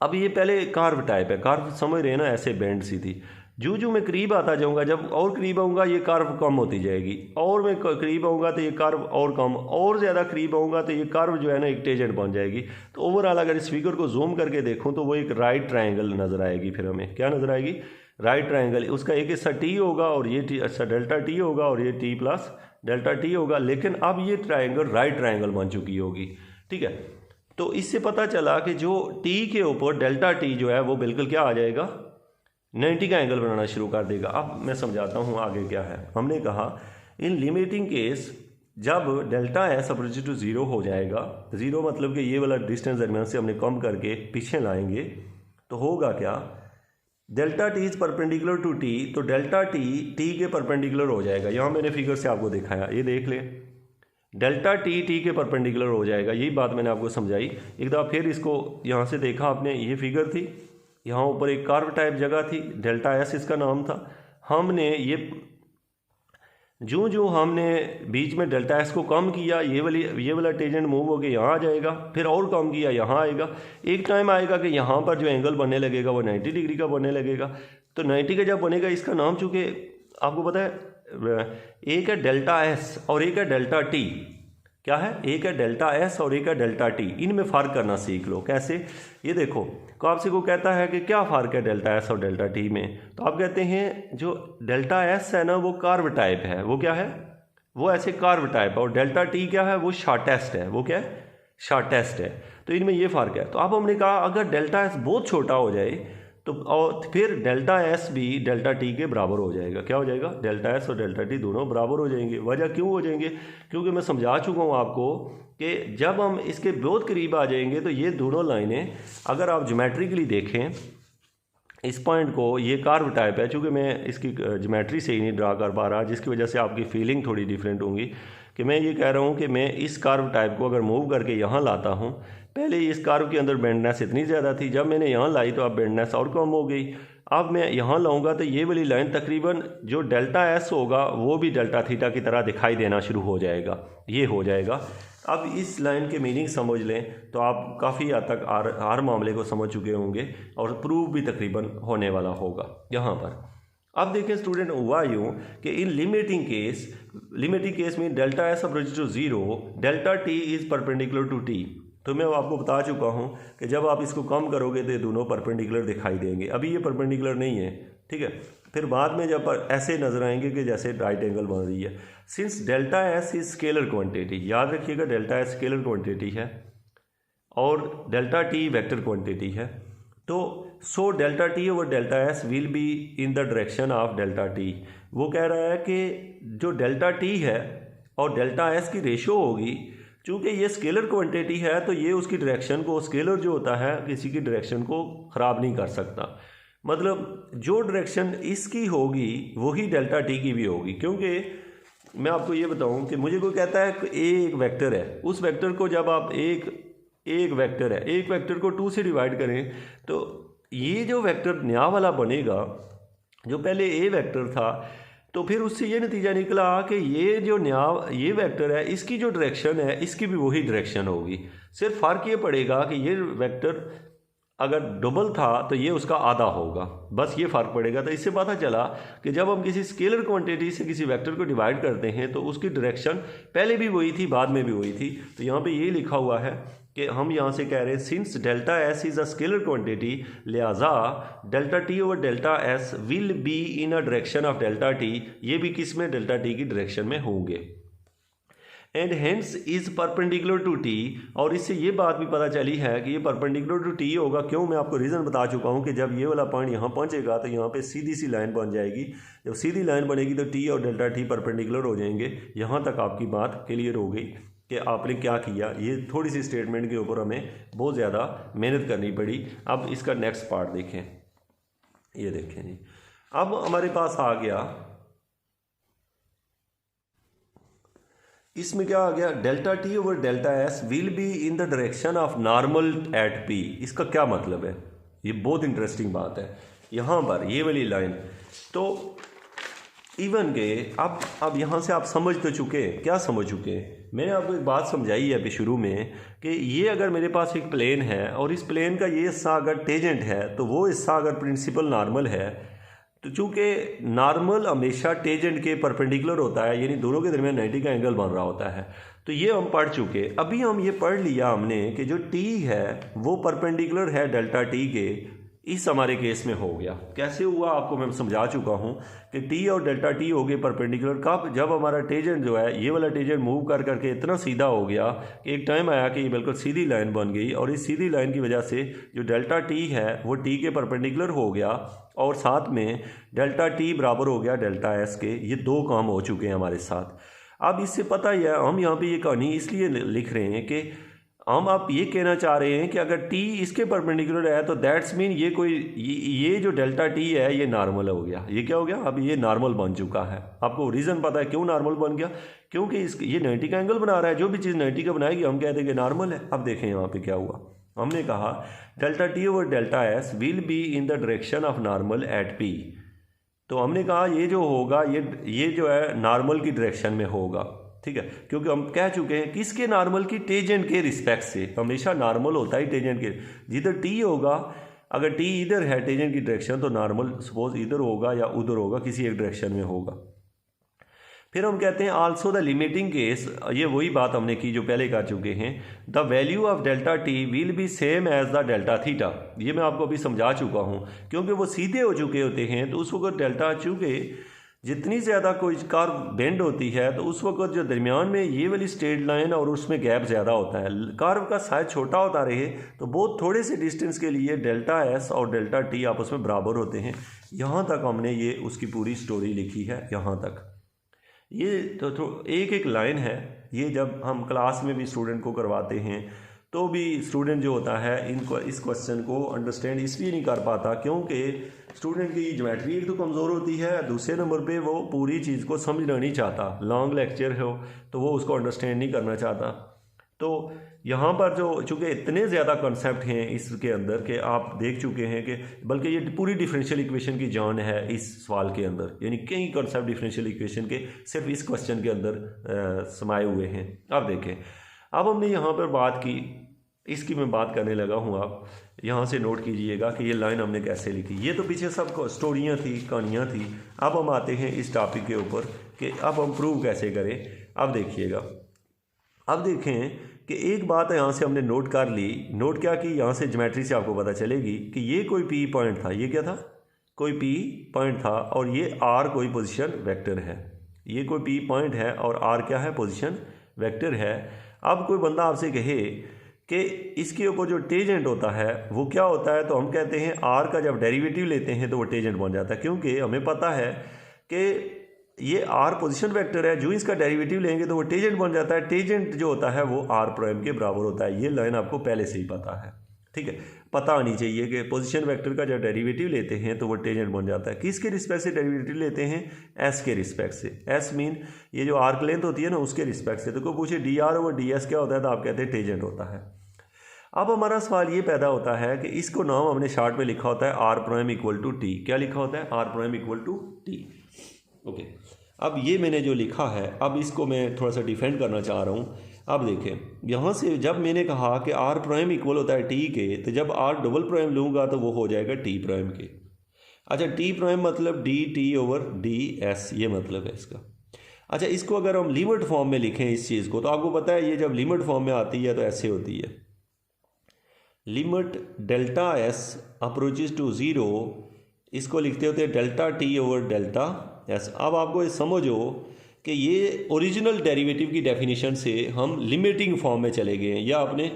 अब ये पहले कर्व टाइप है, कर्व समझ रहे हैं ना, ऐसे बेंड सी थी। जो मैं करीब आता जाऊंगा, जब और करीब आऊँगा ये कर्व कम होती जाएगी, और मैं करीब आऊँगा तो ये कर्व और कम, और ज़्यादा करीब आऊँगा तो ये कर्व जो है ना एक टेंजेंट बन जाएगी। तो ओवरऑल अगर इस फिगर को जूम करके देखूँ तो वो एक राइट ट्रायंगल नज़र आएगी। फिर हमें क्या नज़र आएगी, राइट ट्रायंगल। उसका एक हिस्सा टी होगा और ये टी, अच्छा डेल्टा टी होगा और ये टी प्लस डेल्टा टी होगा, लेकिन अब ये ट्रायंगल राइट ट्रायंगल बन चुकी होगी। ठीक है, तो इससे पता चला कि जो टी के ऊपर डेल्टा टी जो है वो बिल्कुल क्या आ जाएगा, 90 का एंगल बनाना शुरू कर देगा। अब मैं समझाता हूँ आगे क्या है। हमने कहा इन लिमिटिंग केस जब delta S approach to zero हो जाएगा, ज़ीरो मतलब कि ये वाला डिस्टेंस दरमियान से हमने कम करके पीछे लाएंगे, तो होगा क्या, delta T is perpendicular to T, तो डेल्टा टी के परपेंडिकुलर हो जाएगा। यहाँ मैंने फिगर से आपको दिखाया, ये देख ले, डेल्टा टी के परपेंडिकुलर हो जाएगा। यही बात मैंने आपको समझाई। एक दफ़ा फिर इसको यहाँ से देखा आपने, ये फिगर थी, यहाँ ऊपर एक कर्व टाइप जगह थी, डेल्टा एस इसका नाम था। हमने ये जो हमने बीच में डेल्टा एस को कम किया, ये वाला टेंजेंट मूव होकर यहाँ आ जाएगा, फिर और कम किया यहाँ आएगा। एक टाइम आएगा कि यहाँ पर जो एंगल बनने लगेगा वो 90 डिग्री का बनने लगेगा। तो 90 का जब बनेगा, इसका नाम चूँकि आपको पता है एक है डेल्टा एस और एक है डेल्टा टी। क्या है, एक है डेल्टा एस और एक है डेल्टा टी। इनमें फ़र्क करना सीख लो। कैसे, ये देखो, को आपसे को कहता है कि क्या फ़र्क है डेल्टा एस और डेल्टा टी में, तो आप कहते हैं जो डेल्टा एस है ना वो कर्व टाइप है, वो क्या है, वो ऐसे कर्व टाइप है, और डेल्टा टी क्या है, वो शॉर्टेस्ट है। वो क्या है, शॉर्टेस्ट है। तो इनमें ये फ़र्क है। तो अब हमने कहा अगर डेल्टा एस बहुत छोटा हो जाए तो और फिर डेल्टा एस भी डेल्टा टी के बराबर हो जाएगा। क्या हो जाएगा, डेल्टा एस और डेल्टा टी दोनों बराबर हो जाएंगे। वजह क्यों हो जाएंगे, क्योंकि मैं समझा चुका हूँ आपको कि जब हम इसके बहुत करीब आ जाएंगे तो ये दोनों लाइनें, अगर आप ज्योमेट्रिकली देखें इस पॉइंट को, ये कर्व टाइप है। चूँकि मैं इसकी ज्योमेट्री से ही नहीं ड्रा कर पा रहा, जिसकी वजह से आपकी फीलिंग थोड़ी डिफरेंट होंगी, कि मैं ये कह रहा हूँ कि मैं इस कर्व टाइप को अगर मूव करके यहाँ लाता हूँ, पहले इस कर्व के अंदर बेंडनेस इतनी ज़्यादा थी, जब मैंने यहाँ लाई तो अब बेंडनेस और कम हो गई। अब मैं यहाँ लाऊंगा तो ये वाली लाइन तकरीबन जो डेल्टा एस होगा वो भी डेल्टा थीटा की तरह दिखाई देना शुरू हो जाएगा, ये हो जाएगा। अब इस लाइन के मीनिंग समझ लें तो आप काफ़ी हद तक हर मामले को समझ चुके होंगे और प्रूव भी तकरीबन होने वाला होगा यहाँ पर। अब देखें स्टूडेंट, हुआ यूँ कि इन लिमिटिंग केस में delta S approach to zero, delta T is perpendicular to T. तो मैं आपको बता चुका हूँ कि जब आप इसको कम करोगे तो ये दोनों परपेंडिकुलर दिखाई देंगे। अभी ये परपेंडिकुलर नहीं है, ठीक है। फिर बाद में जब ऐसे नजर आएंगे कि जैसे राइट एंगल बन रही है। Since delta S is scalar quantity, याद रखिएगा डेल्टा एस स्केलर क्वांटिटी है और डेल्टा टी वेक्टर क्वांटिटी है। तो so delta T over delta S will be in the direction of delta T. वो कह रहा है कि जो डेल्टा टी है और डेल्टा एस की रेशो होगी, चूँकि ये स्केलर क्वांटिटी है तो ये उसकी डायरेक्शन को, स्केलर जो होता है किसी की डायरेक्शन को ख़राब नहीं कर सकता। मतलब जो डायरेक्शन इसकी होगी वही डेल्टा टी की भी होगी। क्योंकि मैं आपको ये बताऊं कि मुझे कोई कहता है कि एक वेक्टर है, उस वेक्टर को जब आप एक वेक्टर है, एक वेक्टर को 2 से डिवाइड करें तो ये जो वेक्टर नया वाला बनेगा, जो पहले ए वेक्टर था, तो फिर उससे ये नतीजा निकला कि ये जो नया ये वेक्टर है इसकी जो डायरेक्शन है इसकी भी वही डायरेक्शन होगी। सिर्फ फ़र्क ये पड़ेगा कि ये वेक्टर अगर डबल था तो ये उसका आधा होगा, बस ये फ़र्क पड़ेगा। तो इससे पता चला कि जब हम किसी स्केलर क्वांटिटी से किसी वेक्टर को डिवाइड करते हैं तो उसकी डायरेक्शन पहले भी वही थी, बाद में भी वही थी। तो यहाँ पे ये लिखा हुआ है कि हम यहाँ से कह रहे हैं since delta S is a scalar quantity, लिहाजा delta T over delta S will be in a direction of delta T, ये भी किस में, डेल्टा टी की डायरेक्शन में होंगे। And hence is perpendicular to T, और इससे ये बात भी पता चली है कि ये परपेंडिकुलर टू टी होगा। क्यों, मैं आपको रीज़न बता चुका हूँ कि जब ये वाला पॉइंट यहाँ पहुँचेगा तो यहाँ पे सीधी सी लाइन बन जाएगी। जब सीधी लाइन बनेगी तो टी और डेल्टा टी परपेंडिकुलर हो जाएंगे। यहाँ तक आपकी बात क्लियर हो गई कि आपने क्या किया। ये थोड़ी सी स्टेटमेंट के ऊपर हमें बहुत ज़्यादा मेहनत करनी पड़ी। अब इसका नेक्स्ट पार्ट देखें, ये देखें जी। अब हमारे पास आ गया, इसमें क्या आ गया, delta T over delta S will be in the direction of normal at P. इसका क्या मतलब है, ये बहुत इंटरेस्टिंग बात है। यहाँ पर ये वाली लाइन तो इवन के अब यहाँ से आप समझ तो चुके, क्या समझ चुके, मैंने आपको एक बात समझाई है अभी शुरू में कि ये अगर मेरे पास एक प्लेन है और इस प्लेन का ये हिस्सा अगर टेजेंट है तो वो हिस्सा अगर प्रिंसिपल नॉर्मल है, तो चूँकि नॉर्मल हमेशा टेजेंट के परपेंडिकुलर होता है, यानी दोनों के दरमियान 90 का एंगल बन रहा होता है। तो ये हम पढ़ चुके। अभी हम ये पढ़ लिया हमने कि जो टी है वो परपेंडिकुलर है डेल्टा टी के, इस हमारे केस में हो गया। कैसे हुआ आपको मैं समझा चुका हूँ कि टी और डेल्टा टी हो गए परपेंडिकुलर कब, जब हमारा टेजेंट जो है ये वाला टेजेंट मूव कर करके इतना सीधा हो गया कि एक टाइम आया कि ये बिल्कुल सीधी लाइन बन गई, और इस सीधी लाइन की वजह से जो डेल्टा टी है वो टी के परपेंडिकुलर हो गया, और साथ में डेल्टा टी बराबर हो गया डेल्टा एस के। ये दो काम हो चुके हैं हमारे साथ। अब इससे पता ही है, हम यहाँ पे ये कहानी इसलिए लिख रहे हैं कि हम आप ये कहना चाह रहे हैं कि अगर टी इसके परपेंडिकुलर है तो दैट्स मीन ये जो डेल्टा टी है ये नॉर्मल हो गया। ये क्या हो गया, अब ये नॉर्मल बन चुका है। आपको रीज़न पता है क्यों नॉर्मल बन गया, क्योंकि ये 90 का एंगल बना रहा है। जो भी चीज़ 90 का बनाएगी हम कहते हैं कि नॉर्मल है। अब देखें यहाँ पे क्या हुआ, हमने कहा delta T over delta S will be in the direction of normal at p. तो हमने कहा ये जो होगा ये जो है नॉर्मल की डायरेक्शन में होगा, ठीक है, क्योंकि हम कह चुके हैं किसके नॉर्मल की, टेजेंट के रिस्पेक्ट से। हमेशा नॉर्मल होता ही टेजेंट के, जिधर टी होगा, अगर टी इधर है टेजेंट की डायरेक्शन तो नॉर्मल सपोज इधर होगा या उधर होगा, किसी एक डायरेक्शन में होगा। फिर हम कहते हैं आल्सो द लिमिटिंग केस, ये वही बात हमने की जो पहले कर चुके हैं, the value of delta T will be same as the delta theta. ये मैं आपको अभी समझा चुका हूँ, क्योंकि वो सीधे हो चुके होते हैं तो उस वक्त डेल्टा, चूँकि जितनी ज़्यादा कोई कर्व बेंड होती है तो उस वक्त जो दरमियान में ये वाली स्ट्रेट लाइन और उसमें गैप ज़्यादा होता है, कर्व का साइज छोटा होता रहे तो बहुत थोड़े से डिस्टेंस के लिए डेल्टा एस और डेल्टा टी आपस में बराबर होते हैं। यहाँ तक हमने ये उसकी पूरी स्टोरी लिखी है। यहाँ तक ये तो एक लाइन है। ये जब हम क्लास में भी स्टूडेंट को करवाते हैं तो भी स्टूडेंट जो होता है इनको इस क्वेश्चन को अंडरस्टैंड इसलिए नहीं कर पाता क्योंकि स्टूडेंट की ज्योमेट्री एक तो कमज़ोर होती है, दूसरे नंबर पे वो पूरी चीज़ को समझना नहीं चाहता। लॉन्ग लेक्चर हो तो वो उसको अंडरस्टैंड नहीं करना चाहता। तो यहाँ पर जो चूँकि इतने ज़्यादा कॉन्सेप्ट हैं इसके अंदर कि आप देख चुके हैं कि बल्कि ये पूरी डिफरेंशियल इक्वेशन की जान है इस सवाल के अंदर, यानी कई कॉन्सेप्ट डिफरेंशियल इक्वेशन के सिर्फ इस क्वेश्चन के अंदर समाये हुए हैं। अब देखें, अब हमने यहाँ पर बात की, इसकी मैं बात करने लगा हूँ। आप यहाँ से नोट कीजिएगा कि ये लाइन हमने कैसे लिखी। ये तो पीछे सब स्टोरियाँ थी, कहानियाँ थी। अब हम आते हैं इस टॉपिक के ऊपर कि अब हम प्रूव कैसे करें। अब देखिएगा, अब देखें कि एक बात यहाँ से हमने नोट कर ली। नोट क्या की, यहाँ से ज्योमेट्री से आपको पता चलेगी कि ये कोई पी पॉइंट था। ये क्या था, कोई पी पॉइंट था, और ये आर कोई पोजीशन वेक्टर है। ये कोई पी पॉइंट है और आर क्या है, पोजीशन वेक्टर है। अब कोई बंदा आपसे कहे कि इसके ऊपर जो टेजेंट होता है वो क्या होता है, तो हम कहते हैं आर का जब डेरिवेटिव लेते हैं तो वो टेजेंट बन जाता है, क्योंकि हमें पता है कि ये आर पोजीशन वेक्टर है, जो इसका डेरिवेटिव लेंगे तो वो टेजेंट बन जाता है। टेजेंट जो होता है वो आर प्राइम के बराबर होता है। ये लाइन आपको पहले से ही पता है, ठीक है, पता आनी चाहिए कि पोजीशन वेक्टर का जब डेरिवेटिव लेते हैं तो वो टेजेंट बन जाता है। किसके रिस्पेक्ट से डेरिवेटिव लेते हैं, एस के रिस्पेक्ट से। एस मीन ये जो आर्क लेंथ होती है ना उसके रिस्पेक्ट से। तो कोई पूछे D R over D S क्या होता है तो आप कहते हैं टेजेंट होता है। अब हमारा सवाल ये पैदा होता है कि इसको नाम हमने शार्ट में लिखा होता है R prime equal to T. क्या लिखा होता है, R prime equal to T. Okay, अब ये मैंने जो लिखा है, अब इसको मैं थोड़ा सा डिफेंड करना चाह रहा हूँ। अब देखें, यहाँ से जब मैंने कहा कि आर प्राइम इक्वल होता है टी के, तो जब आर डबल प्राइम लूँगा तो वो हो जाएगा टी प्राइम के। अच्छा, टी प्राइम मतलब D T over D S, ये मतलब है इसका। अच्छा, इसको अगर हम लिमिट फॉर्म में लिखें इस चीज़ को, तो आपको पता है ये जब लिमिट फॉर्म में आती है तो ऐसे होती है, limit delta S approaches to zero, इसको लिखते होते हैं delta T over delta S. अब आपको ये समझो कि ये ओरिजिनल डेरिवेटिव की डेफिनेशन से हम लिमिटिंग फॉर्म में चले गए हैं, या आपने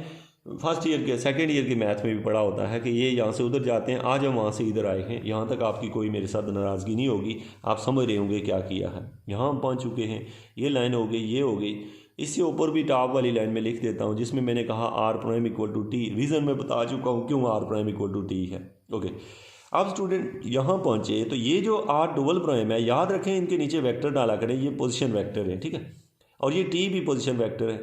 फर्स्ट ईयर के सेकंड ईयर के मैथ में भी पढ़ा होता है कि ये यहाँ से उधर जाते हैं, आज हम वहाँ से इधर आए हैं। यहाँ तक आपकी कोई मेरे साथ नाराज़गी नहीं होगी, आप समझ रहे होंगे क्या किया है। यहाँ हम पहुँच चुके हैं, ये लाइन हो गई, ये हो गई। इससे ऊपर भी टॉप वाली लाइन में लिख देता हूँ जिसमें मैंने कहा R prime equal to T. Reason मैं बता चुका हूँ क्यों R prime equal to T है। ओके, अब स्टूडेंट यहाँ पहुँचे तो ये जो आर डबल प्राइम है, याद रखें इनके नीचे वेक्टर डाला करें, ये पोजीशन वेक्टर है, ठीक है, और ये टी भी पोजीशन वेक्टर है,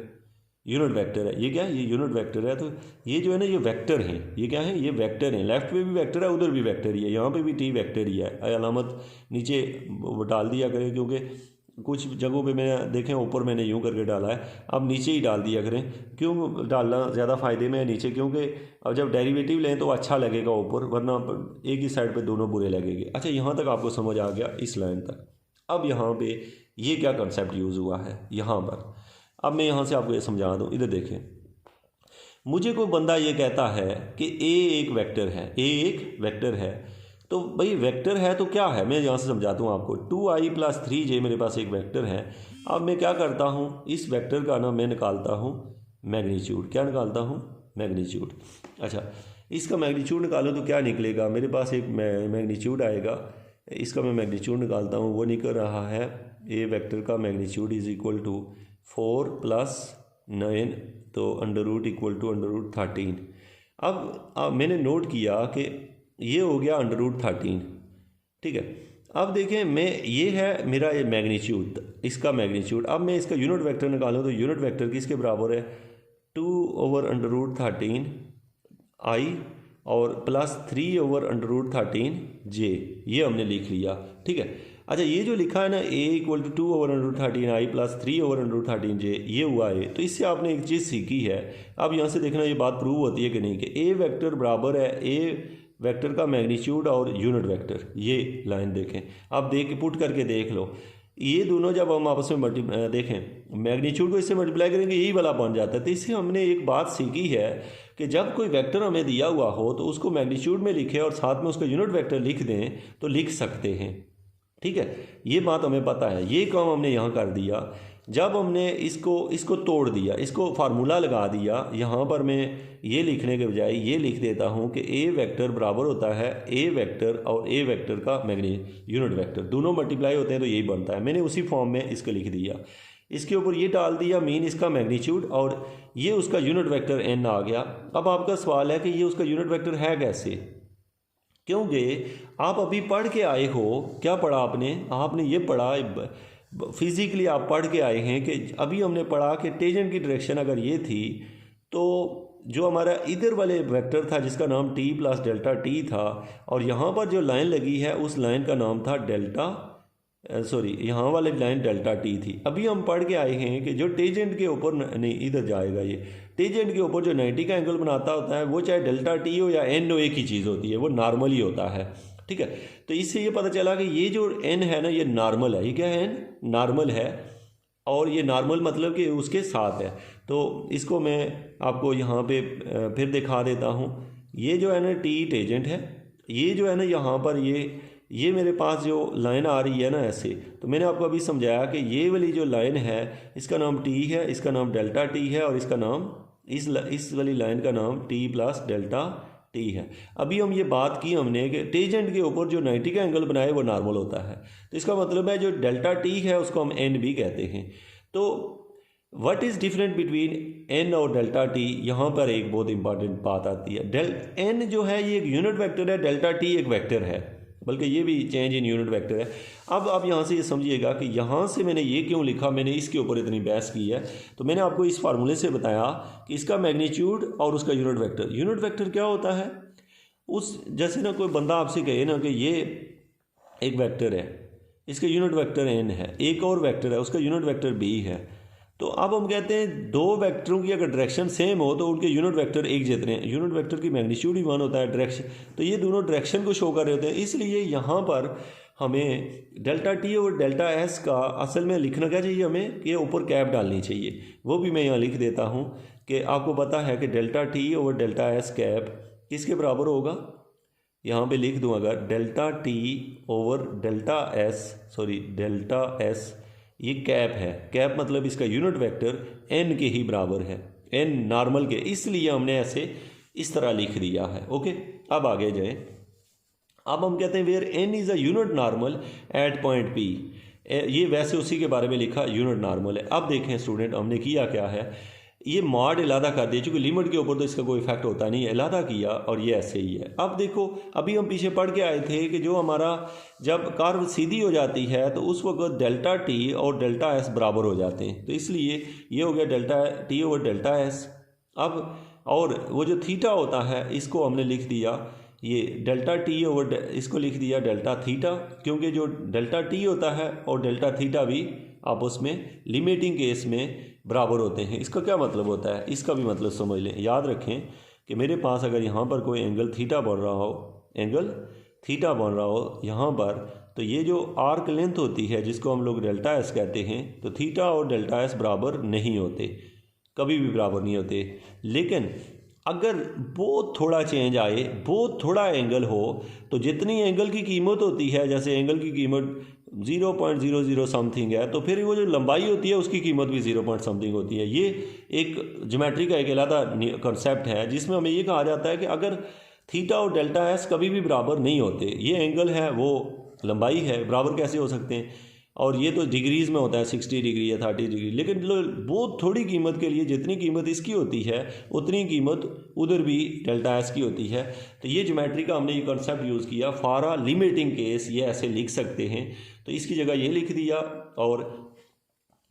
यूनिट वेक्टर है। ये क्या है, ये यूनिट वेक्टर है। तो ये जो है ना, ये वेक्टर हैं, ये क्या है, ये वेक्टर हैं। लेफ्ट पे भी वेक्टर है, उधर भी वेक्टर ही है, यहाँ पे भी टी वेक्टर ही है। अलामत नीचे डाल दिया करें, क्योंकि कुछ जगहों पे मैंने देखें ऊपर मैंने यूँ करके डाला है, अब नीचे ही डाल दिया करें। क्यों डालना ज़्यादा फ़ायदे में है नीचे, क्योंकि अब जब डेरिवेटिव लें तो अच्छा लगेगा ऊपर, वरना एक ही साइड पे दोनों बुरे लगेंगे। अच्छा, यहाँ तक आपको समझ आ गया, इस लाइन तक। अब यहाँ पे ये क्या कंसेप्ट यूज़ हुआ है यहाँ पर, अब मैं यहाँ से आपको ये समझा दूँ। इधर देखें, मुझे कोई बंदा ये कहता है कि ए एक वेक्टर है, ए एक वेक्टर है, तो भाई वेक्टर है तो क्या है, मैं यहाँ से समझाता हूँ आपको। 2i + 3j मेरे पास एक वेक्टर है। अब मैं क्या करता हूँ, इस वेक्टर का ना मैं निकालता हूँ मैग्नीट्यूड। क्या निकालता हूँ? मैग्नीट्यूड। अच्छा, इसका मैग्नीट्यूड निकालो तो क्या निकलेगा, मेरे पास एक मैग्नीट्यूड आएगा, इसका मैं मैग्नीट्यूड निकालता हूँ। वो निकल रहा है ए वेक्टर का मैग्नीट्यूड = 4 + 9, तो √ = √13। अब मैंने नोट किया कि ये हो गया √13, ठीक है। अब देखें, मैं ये है मेरा ये मैग्नीट्यूड, इसका मैग्नीट्यूड। अब मैं इसका यूनिट वेक्टर निकालूँ तो यूनिट वेक्टर किसके बराबर है? 2/√13 i और +3/√13 j, ये हमने लिख लिया, ठीक है। अच्छा, ये जो लिखा है ना a = 2/√13 i + 3/√13 j, ये हुआ है। तो इससे आपने एक चीज़ सीखी है। अब यहाँ से देखना ये बात प्रूव होती है कि नहीं, कि a वेक्टर बराबर है a वेक्टर का मैग्नीट्यूड और यूनिट वेक्टर। ये लाइन देखें, अब पुट करके देख लो, ये दोनों जब हम आपस में देखें मैग्नीट्यूड को इससे मल्टीप्लाई करेंगे, यही वाला बन जाता है। तो इससे हमने एक बात सीखी है कि जब कोई वेक्टर हमें दिया हुआ हो तो उसको मैग्नीट्यूड में लिखें और साथ में उसका यूनिट वेक्टर लिख दें तो लिख सकते हैं, ठीक है। ये बात हमें पता है, ये काम हमने यहाँ कर दिया। जब हमने इसको तोड़ दिया, इसको फार्मूला लगा दिया, यहाँ पर मैं ये लिखने के बजाय ये लिख देता हूँ कि ए वेक्टर बराबर होता है ए वेक्टर और ए वेक्टर का यूनिट वेक्टर, दोनों मल्टीप्लाई होते हैं तो यही बनता है। मैंने उसी फॉर्म में इसको लिख दिया, इसके ऊपर ये डाल दिया मीन इसका मैग्नीट्यूड और ये उसका यूनिट वेक्टर n आ गया। अब आपका सवाल है कि ये उसका यूनिट वेक्टर है कैसे, क्योंकि आप अभी पढ़ के आए हो। क्या पढ़ा आपने ये पढ़ा, फिज़िकली आप पढ़ के आए हैं कि अभी हमने पढ़ा कि टेंजेंट की डायरेक्शन अगर ये थी तो जो हमारा इधर वाले वेक्टर था जिसका नाम t + Δt था, और यहाँ पर जो लाइन लगी है उस लाइन का नाम था यहाँ वाली लाइन ΔT थी। अभी हम पढ़ के आए हैं कि जो टेंजेंट के ऊपर नहीं, इधर जाएगा, ये टेंजेंट के ऊपर जो 90 का एंगल बनाता होता है वो चाहे ΔT हो या n हो, एक ही चीज़ होती है, वो नॉर्मल ही होता है, ठीक है। तो इससे ये पता चला कि ये जो n है ना, ये नॉर्मल है। ये क्या है? n नॉर्मल है, और ये नॉर्मल मतलब कि उसके साथ है। तो इसको मैं आपको यहाँ पे फिर दिखा देता हूँ। ये जो है ना t टेंजेंट है, ये जो है ना यहाँ पर ये मेरे पास जो लाइन आ रही है ना ऐसे, तो मैंने आपको अभी समझाया कि ये वाली जो लाइन है इसका नाम t है, इसका नाम ΔT है, और इसका नाम इस वाली लाइन का नाम t + ΔT है। अभी हम ये बात की हमने कि टेंजेंट के ऊपर जो 90 का एंगल बनाए वो नॉर्मल होता है। तो इसका मतलब है जो ΔT है उसको हम n भी कहते हैं। तो what is different between n और ΔT, यहाँ पर एक बहुत इंपॉर्टेंट बात आती है। n जो है ये एक यूनिट वेक्टर है, ΔT एक वेक्टर है, बल्कि ये भी चेंज इन यूनिट वेक्टर है। अब आप यहाँ से ये समझिएगा कि यहाँ से मैंने ये क्यों लिखा, मैंने इसके ऊपर इतनी बहस की है। तो मैंने आपको इस फार्मूले से बताया कि इसका मैग्नीट्यूड और उसका यूनिट वेक्टर क्या होता है। जैसे ना कोई बंदा आपसे कहे ना कि ये एक वेक्टर है, इसका यूनिट वेक्टर n है, एक और वेक्टर है उसका यूनिट वेक्टर b है, तो अब हम कहते हैं दो वेक्टरों की अगर डायरेक्शन सेम हो तो उनके यूनिट वेक्टर एक जितने हैं। यूनिट वेक्टर की मैग्नीट्यूड ही 1 होता है, डायरेक्शन, तो ये दोनों डायरेक्शन को शो कर रहे होते हैं। इसलिए यहाँ पर हमें ΔT और ΔS का असल में लिखना क्या चाहिए, हमें कि ऊपर कैप डालनी चाहिए। वो भी मैं यहाँ लिख देता हूँ कि आपको पता है कि ΔT और ΔS कैप किसके बराबर होगा। यहाँ पे लिख दूँ अगर ΔT और ΔS ये कैप है, कैप मतलब इसका यूनिट वेक्टर n के ही बराबर है, n नॉर्मल के, इसलिए हमने ऐसे इस तरह लिख दिया है। ओके, अब आगे जाए। अब हम कहते हैं where n is a unit normal at point P, ये वैसे उसी के बारे में लिखा यूनिट नॉर्मल है। अब देखें स्टूडेंट, हमने किया क्या है, ये मॉड इलादा कर दिया, चूँकि लिमिट के ऊपर तो इसका कोई इफेक्ट होता नहीं है, इलादा किया और ये ऐसे ही है। अब देखो, अभी हम पीछे पढ़ के आए थे कि जो हमारा जब कर्व सीधी हो जाती है तो उस वक्त ΔT और ΔS बराबर हो जाते हैं, तो इसलिए ये हो गया ΔT और ΔS। अब और वो जो थीटा होता है इसको हमने लिख दिया ये ΔT और इसको लिख दिया Δθ, क्योंकि जो ΔT होता है और Δθ भी आपस में लिमिटिंग केस में बराबर होते हैं। इसका क्या मतलब होता है, इसका भी मतलब समझ लें। याद रखें कि मेरे पास अगर यहाँ पर कोई एंगल थीटा बन रहा हो, एंगल थीटा बन रहा हो यहाँ पर, तो ये जो आर्क लेंथ होती है जिसको हम लोग डेल्टा एस कहते हैं, तो थीटा और डेल्टा एस बराबर नहीं होते, कभी भी बराबर नहीं होते। लेकिन अगर बहुत थोड़ा चेंज आए, बहुत थोड़ा एंगल हो, तो जितनी एंगल की कीमत होती है, जैसे एंगल की कीमत 0.00 समथिंग है, तो फिर वो जो लंबाई होती है उसकी कीमत भी 0 पॉइंट समथिंग होती है। ये एक ज्योमेट्री का एक अलग कॉन्सेप्ट है जिसमें हमें ये कहा जाता है कि अगर थीटा और डेल्टा एस कभी भी बराबर नहीं होते, ये एंगल है वो लंबाई है, बराबर कैसे हो सकते हैं। और ये तो डिग्रीज़ में होता है, 60 डिग्री या 30 डिग्री, लेकिन बहुत थोड़ी कीमत के लिए जितनी कीमत इसकी होती है उतनी कीमत उधर भी डेल्टा एस की होती है। तो ये ज्योमेट्री का हमने ये कॉन्सेप्ट यूज़ किया फॉर अ लिमिटिंग केस, ये ऐसे लिख सकते हैं। तो इसकी जगह ये लिख दिया और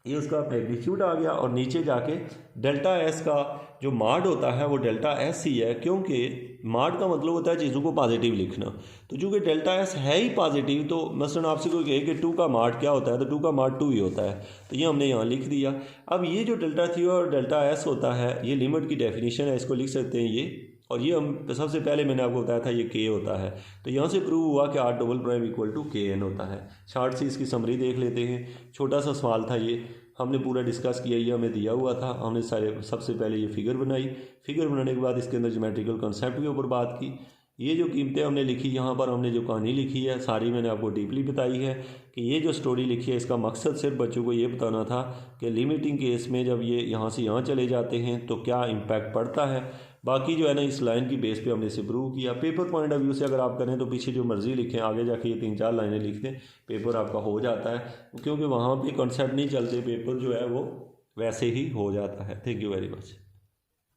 ये उसका मैग्नीट्यूड आ गया, और नीचे जाके डेल्टा एस का जो माड होता है वो डेल्टा एस ही है, क्योंकि माड का मतलब होता है चीज़ों को पॉजिटिव लिखना। तो चूँकि डेल्टा एस है ही पॉजिटिव, तो मसलन आपसे कोई कहे कि 2 का माड क्या होता है, तो 2 का माड 2 ही होता है, तो ये हमने यहाँ लिख दिया। अब ये जो डेल्टा थी और डेल्टा एस होता है, ये लिमिट की डेफिनेशन है, इसको लिख सकते हैं ये। और ये हम सबसे पहले मैंने आपको बताया था ये के होता है, तो यहाँ से प्रूव हुआ कि R double prime equal to के एन होता है। शार्ट से इसकी समरी देख लेते हैं। छोटा सा सवाल था, ये हमने पूरा डिस्कस किया, ये हमें दिया हुआ था, हमने सबसे पहले ये फिगर बनाई, फिगर बनाने के बाद इसके अंदर ज्योमेट्रिकल कॉन्सेप्ट के ऊपर बात की। ये जो कीमतें हमने लिखी, यहाँ पर हमने जो कहानी लिखी है सारी मैंने आपको डीपली बताई है कि ये जो स्टोरी लिखी है इसका मकसद सिर्फ बच्चों को ये बताना था कि लिमिटिंग केस में जब ये यहाँ से यहाँ चले जाते हैं तो क्या इम्पैक्ट पड़ता है। बाकी जो है ना इस लाइन की बेस पे हमने इसे प्रूव किया। पेपर पॉइंट ऑफ व्यू से अगर आप करें तो पीछे जो मर्जी लिखें, आगे जाके ये 3-4 लाइनें लिख दें, पेपर आपका हो जाता है, क्योंकि वहाँ पे कॉन्सेप्ट नहीं चलते, पेपर जो है वो वैसे ही हो जाता है। Thank you very much.